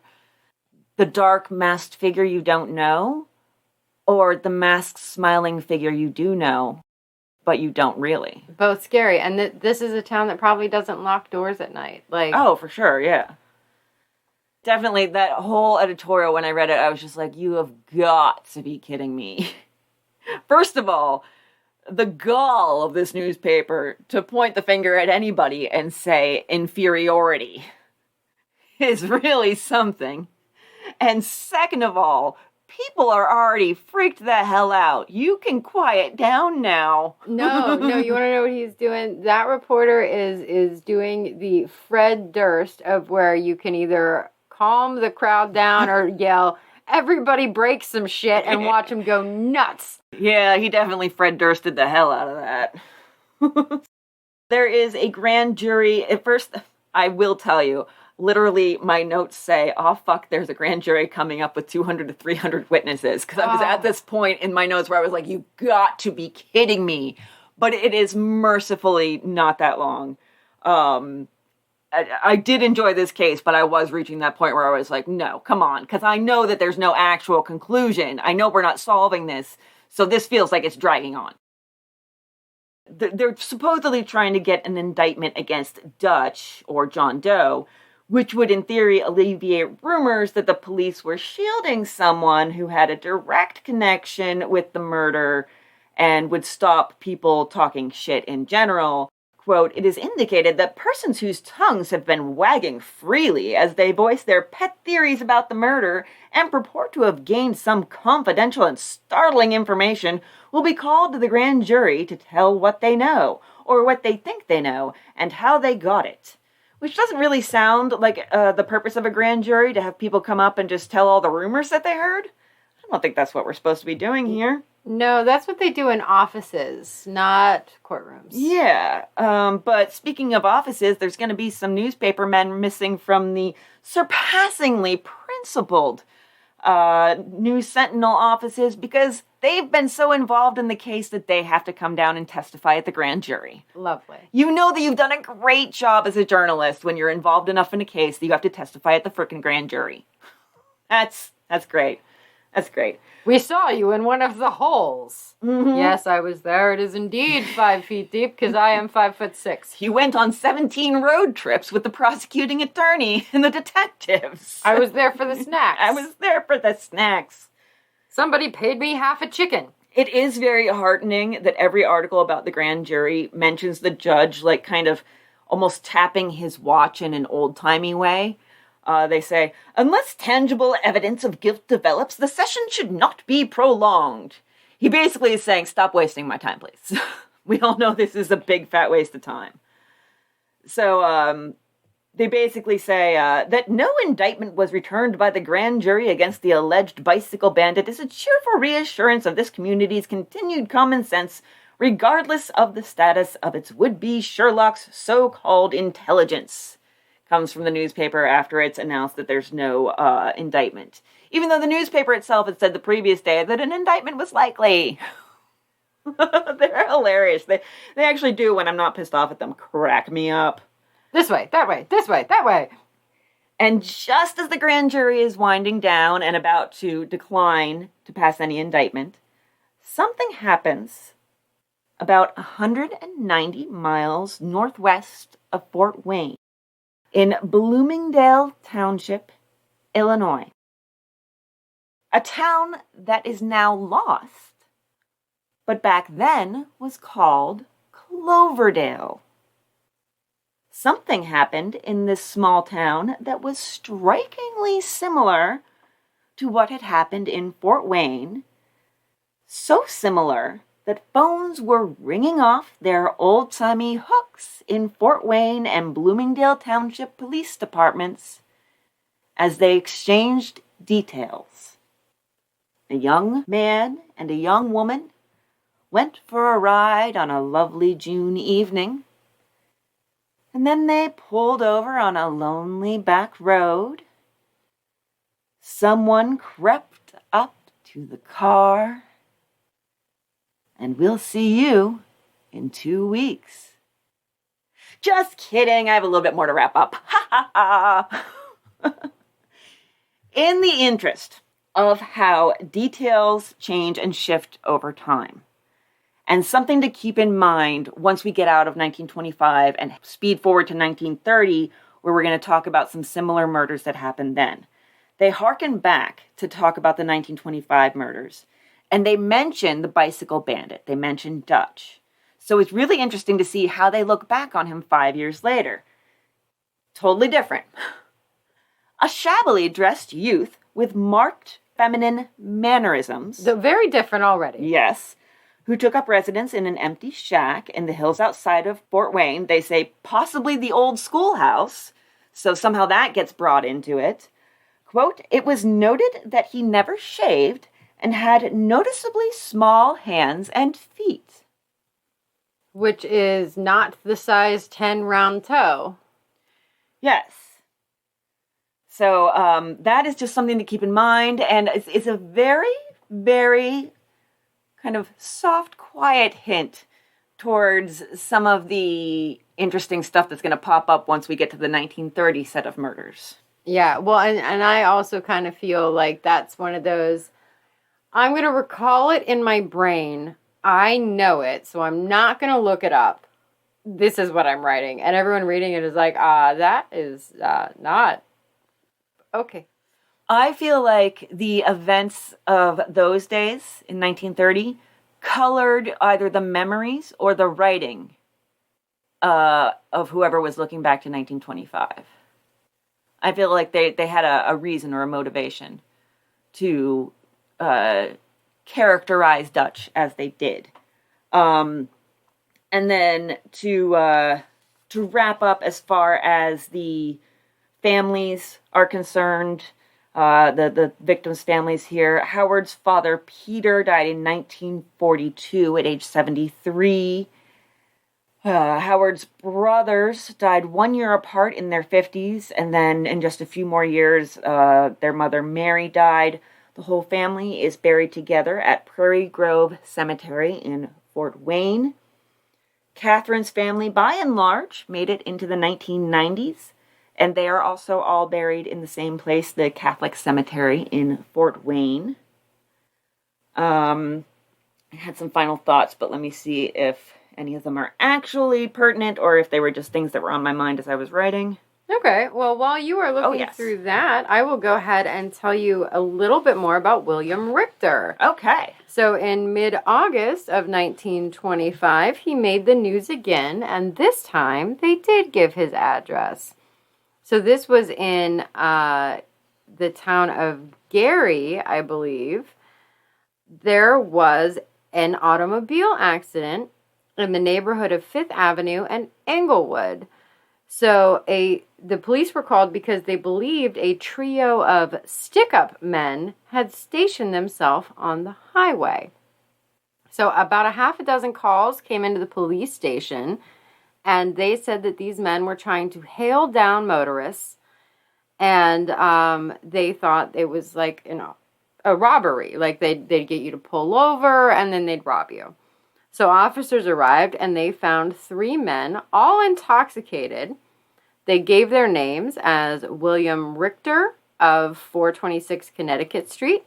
the dark masked figure you don't know, or the masked smiling figure you do know, but you don't really. Both scary. And this is a town that probably doesn't lock doors at night. Oh, for sure, yeah. Definitely, that whole editorial, when I read it, I was just like, you have got to be kidding me. First of all, the gall of this newspaper to point the finger at anybody and say inferiority is really something. And second of all, people are already freaked the hell out. You can quiet down now. No, you want to know what he's doing? That reporter is doing the Fred Durst of where you can either calm the crowd down or yell, everybody break some shit, and watch him go nuts. Yeah, he definitely Fred Dursted the hell out of that. There is a grand jury. At first, I will tell you, literally my notes say, oh fuck, there's a grand jury coming up with 200 to 300 witnesses. Because I was at this point in my notes where I was like, you got to be kidding me. But it is mercifully not that long. I did enjoy this case, but I was reaching that point where I was like, no, come on, because I know that there's no actual conclusion. I know we're not solving this, so this feels like it's dragging on. They're supposedly trying to get an indictment against Dutch, or John Doe, which would in theory alleviate rumors that the police were shielding someone who had a direct connection with the murder and would stop people talking shit in general. Quote, it is indicated that persons whose tongues have been wagging freely as they voice their pet theories about the murder and purport to have gained some confidential and startling information will be called to the grand jury to tell what they know, or what they think they know, and how they got it. Which doesn't really sound like the purpose of a grand jury, to have people come up and just tell all the rumors that they heard. I don't think that's what we're supposed to be doing here. No, that's what they do in offices, not courtrooms. Yeah, but speaking of offices, there's going to be some newspaper men missing from the surpassingly principled News Sentinel offices because they've been so involved in the case that they have to come down and testify at the grand jury. Lovely. You know that you've done a great job as a journalist when you're involved enough in a case that you have to testify at the frickin' grand jury. That's great. That's great. We saw you in one of the holes. Mm-hmm. Yes, I was there. It is indeed 5 feet deep because I am 5'6". You went on 17 road trips with the prosecuting attorney and the detectives. I was there for the snacks. I was there for the snacks. Somebody paid me half a chicken. It is very heartening that every article about the grand jury mentions the judge, like, kind of almost tapping his watch in an old-timey way. They say, unless tangible evidence of guilt develops, the session should not be prolonged. He basically is saying, stop wasting my time, please. We all know this is a big fat waste of time. So, they basically say that no indictment was returned by the grand jury against the alleged bicycle bandit is a cheerful reassurance of this community's continued common sense, regardless of the status of its would-be Sherlock's so-called intelligence. Comes from the newspaper after it's announced that there's no indictment. Even though the newspaper itself had said the previous day that an indictment was likely. They're hilarious. They actually do, when I'm not pissed off at them, crack me up. This way, that way, this way, that way. And just as the grand jury is winding down and about to decline to pass any indictment, something happens about 190 miles northwest of Fort Wayne, in Bloomingdale Township, Illinois. A town that is now lost, but back then was called Cloverdale. Something happened in this small town that was strikingly similar to what had happened in Fort Wayne, so similar that phones were ringing off their old-timey hooks in Fort Wayne and Bloomingdale Township police departments as they exchanged details. A young man and a young woman went for a ride on a lovely June evening, and then they pulled over on a lonely back road. Someone crept up to the car, and we'll see you in 2 weeks. Just kidding. I have a little bit more to wrap up. Ha ha ha. In the interest of how details change and shift over time, and something to keep in mind once we get out of 1925 and speed forward to 1930, where we're going to talk about some similar murders that happened then. They harken back to talk about the 1925 murders. And they mention the bicycle bandit. They mention Dutch. So it's really interesting to see how they look back on him 5 years later. Totally different. A shabbily dressed youth with marked feminine mannerisms. So very different already. Yes. Who took up residence in an empty shack in the hills outside of Fort Wayne. They say possibly the old schoolhouse. So somehow that gets brought into it. Quote, it was noted that he never shaved and had noticeably small hands and feet. Which is not the size 10 round toe. Yes. So that is just something to keep in mind, and it's a very, very kind of soft, quiet hint towards some of the interesting stuff that's going to pop up once we get to the 1930 set of murders. Yeah, well, and I also kind of feel like that's one of those, I'm going to recall it in my brain. I know it, so I'm not going to look it up. This is what I'm writing. And everyone reading it is like, that is not. Okay. I feel like the events of those days in 1930 colored either the memories or the writing of whoever was looking back to 1925. I feel like they had a reason or a motivation to characterize Dutch as they did. And then to wrap up as far as the families are concerned, the victims' families here, Howard's father, Peter, died in 1942 at age 73. Howard's brothers died 1 year apart in their 50s, and then in just a few more years, their mother, Mary, died. The whole family is buried together at Prairie Grove Cemetery in Fort Wayne. Katherine's family, by and large, made it into the 1990s, and they are also all buried in the same place, the Catholic Cemetery in Fort Wayne. I had some final thoughts, but let me see if any of them are actually pertinent or if they were just things that were on my mind as I was writing. Okay, well, while you are looking through that, I will go ahead and tell you a little bit more about William Richter. Okay. So in mid-August of 1925, he made the news again, and this time they did give his address. So this was in the town of Gary, I believe. There was an automobile accident in the neighborhood of 5th Avenue and Englewood. So the police were called because they believed a trio of stick-up men had stationed themselves on the highway. So about a half a dozen calls came into the police station, and they said that these men were trying to hail down motorists, and they thought it was like, a robbery. Like they'd get you to pull over, and then they'd rob you. So officers arrived, and they found 3 men, all intoxicated. They gave their names as William Richter of 426 Connecticut Street,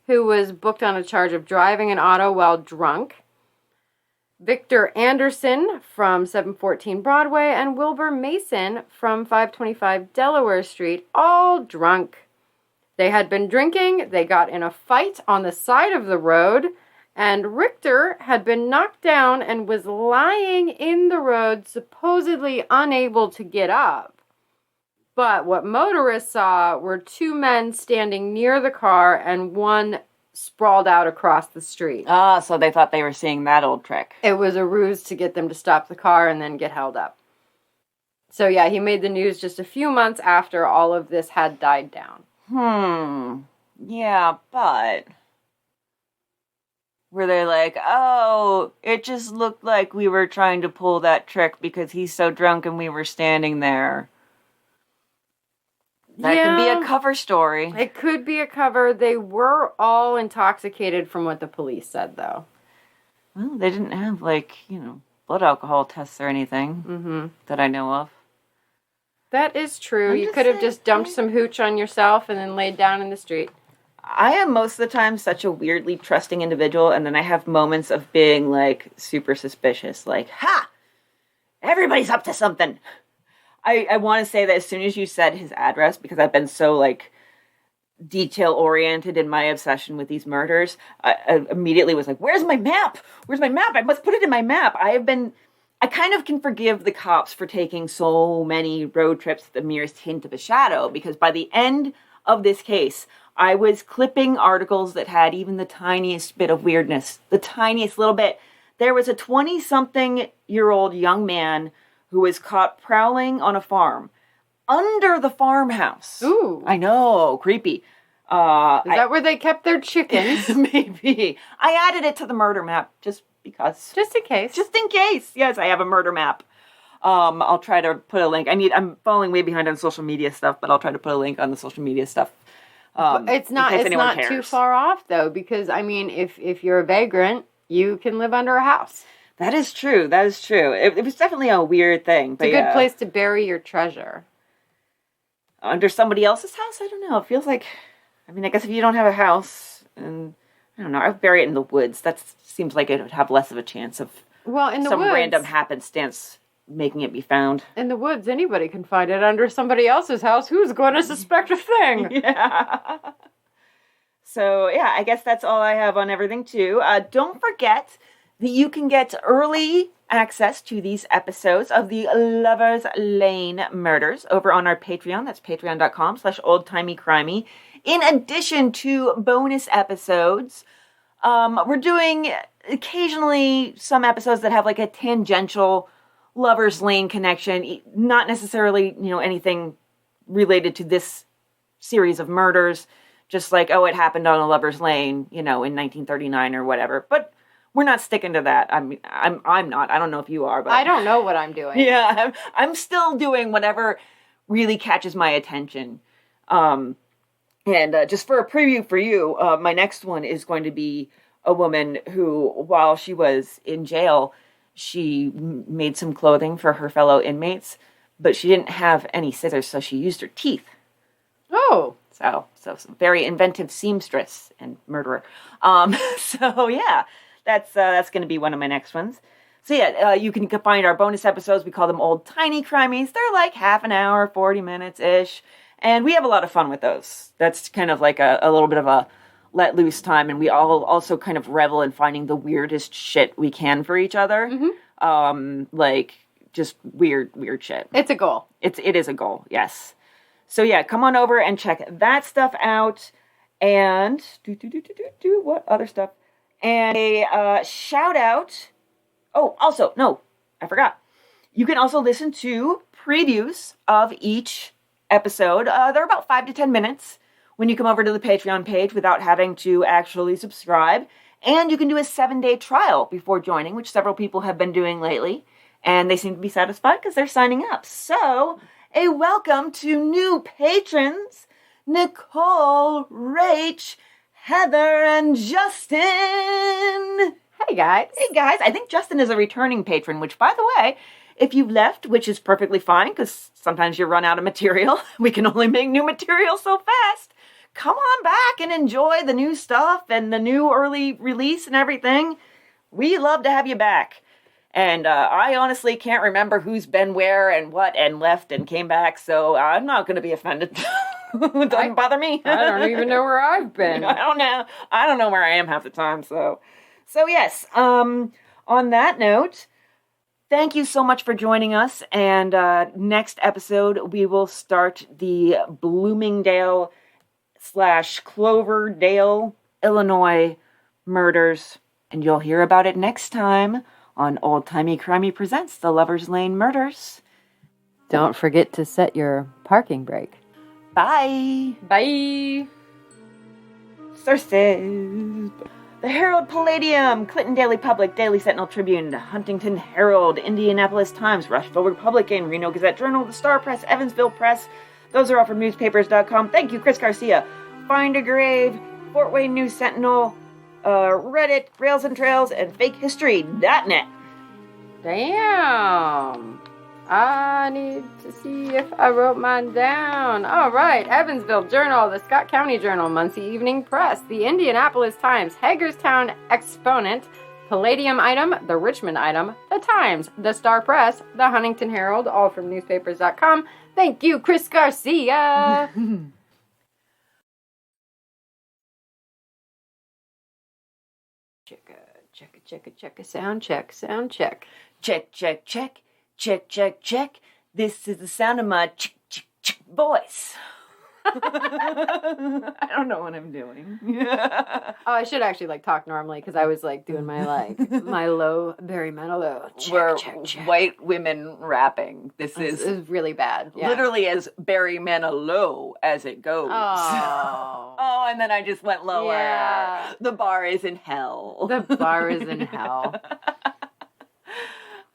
who was booked on a charge of driving an auto while drunk, Victor Anderson from 714 Broadway, and Wilbur Mason from 525 Delaware Street, all drunk. They had been drinking, they got in a fight on the side of the road, and Richter had been knocked down and was lying in the road, supposedly unable to get up. But what motorists saw were 2 men standing near the car and one sprawled out across the street. Ah, so they thought they were seeing that old trick. It was a ruse to get them to stop the car and then get held up. So yeah, he made the news just a few months after all of this had died down. Yeah, but were they like, oh, it just looked like we were trying to pull that trick because he's so drunk and we were standing there? That could be a cover story. It could be a cover. They were all intoxicated from what the police said, though. Well, they didn't have, blood alcohol tests or anything that I know of. That is true. You could have just dumped some hooch on yourself and then laid down in the street. I am most of the time such a weirdly trusting individual, and then I have moments of being, super suspicious. Like, ha! Everybody's up to something! I want to say that as soon as you said his address, because I've been so, detail-oriented in my obsession with these murders, I immediately was like, where's my map? Where's my map? I must put it in my map. I kind of can forgive the cops for taking so many road trips at the merest hint of a shadow, because by the end of this case, I was clipping articles that had even the tiniest bit of weirdness, the tiniest little bit. There was a 20-something-year-old young man who was caught prowling on a farm under the farmhouse. Ooh. I know, creepy. Is that where they kept their chickens? Maybe. I added it to the murder map just because. Just in case. Just in case. Yes, I have a murder map. I'll try to put a link. I'm falling way behind on social media stuff, but I'll try to put a link on the social media stuff. It's not too far off, though, because, if you're a vagrant, you can live under a house. That is true. That is true. It was definitely a weird thing. It's a good place to bury your treasure. Under somebody else's house? I don't know. It feels like, I mean, I guess if you don't have a house, and I don't know, I'd bury it in the woods. That seems like it would have less of a chance of some random happenstance making it be found. In the woods, anybody can find it. Under somebody else's house, who's going to suspect a thing? Yeah. So, yeah, I guess that's all I have on everything, too. Don't forget that you can get early access to these episodes of the Lovers Lane Murders over on our Patreon. That's patreon.com/oldtimeycrimey. In addition to bonus episodes, we're doing occasionally some episodes that have like a tangential Lovers Lane connection, not necessarily, anything related to this series of murders, just like, oh, it happened on a Lovers Lane, in 1939 or whatever. But we're not sticking to that. I'm not. I don't know if you are, but I don't know what I'm doing. Yeah, I'm still doing whatever really catches my attention. And just for a preview for you, my next one is going to be a woman who, while she was in jail, she made some clothing for her fellow inmates, but she didn't have any scissors, so she used her teeth. Oh. So some very inventive seamstress and murderer. So yeah, that's going to be one of my next ones. So yeah, you can find our bonus episodes. We call them Old Tiny Crimies. They're like half an hour, 40 minutes-ish. And we have a lot of fun with those. That's kind of like a little bit of a let loose time. And we all also kind of revel in finding the weirdest shit we can for each other. Mm-hmm. Like just weird shit. It's a goal. It is a goal, yes. So yeah, come on over and check that stuff out. And what other stuff? And a shout out. Oh, also, no, I forgot. You can also listen to previews of each episode. They're about 5 to 10 minutes when you come over to the Patreon page without having to actually subscribe. And you can do a 7-day trial before joining, which several people have been doing lately. And they seem to be satisfied because they're signing up. So, a welcome to new patrons, Nicole, Rach, Heather, and Justin. Hey, guys. Hey, guys. I think Justin is a returning patron, which, by the way, if you've left, which is perfectly fine, because sometimes you run out of material. We can only make new material so fast. Come on back and enjoy the new stuff and the new early release and everything. We love to have you back. And I honestly can't remember who's been where and what and left and came back, so I'm not going to be offended. It doesn't bother me. I don't even know where I've been. I don't know where I am half the time, so yes. On that note, thank you so much for joining us. And next episode, we will start the Bloomingdale/Cloverdale, Illinois murders. And you'll hear about it next time on Old Timey Crimey Presents The Lovers Lane Murders. Don't forget to set your parking brake. Bye. Bye. Sources. The Herald-Palladium, Clinton Daily Public, Daily Sentinel-Tribune, Huntington Herald, Indianapolis Times, Rushville Republican, Reno Gazette-Journal, the Star Press, Evansville Press. Those are all from newspapers.com. Thank you, Chris Garcia. Findagrave, Fort Wayne News Sentinel, Reddit, Rails and Trails, and FakeHistory.net. Damn. I need to see if I wrote mine down. All right. Evansville Journal, the Scott County Journal, Muncie Evening Press, the Indianapolis Times, Hagerstown Exponent, Palladium Item, the Richmond Item, the Times, the Star Press, the Huntington Herald, all from newspapers.com. Thank you, Chris Garcia. Check a sound check. Check. This is the sound of my voice. I don't know what I'm doing. Oh, I should actually talk normally because I was doing my my low, very metal low. We're white women rapping. This is really bad. Yeah. Literally as Barry Manilow as it goes. Oh, and then I just went lower. Yeah. The bar is in hell. The bar is in hell.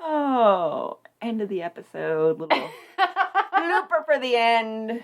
Oh, end of the episode. Little blooper for the end.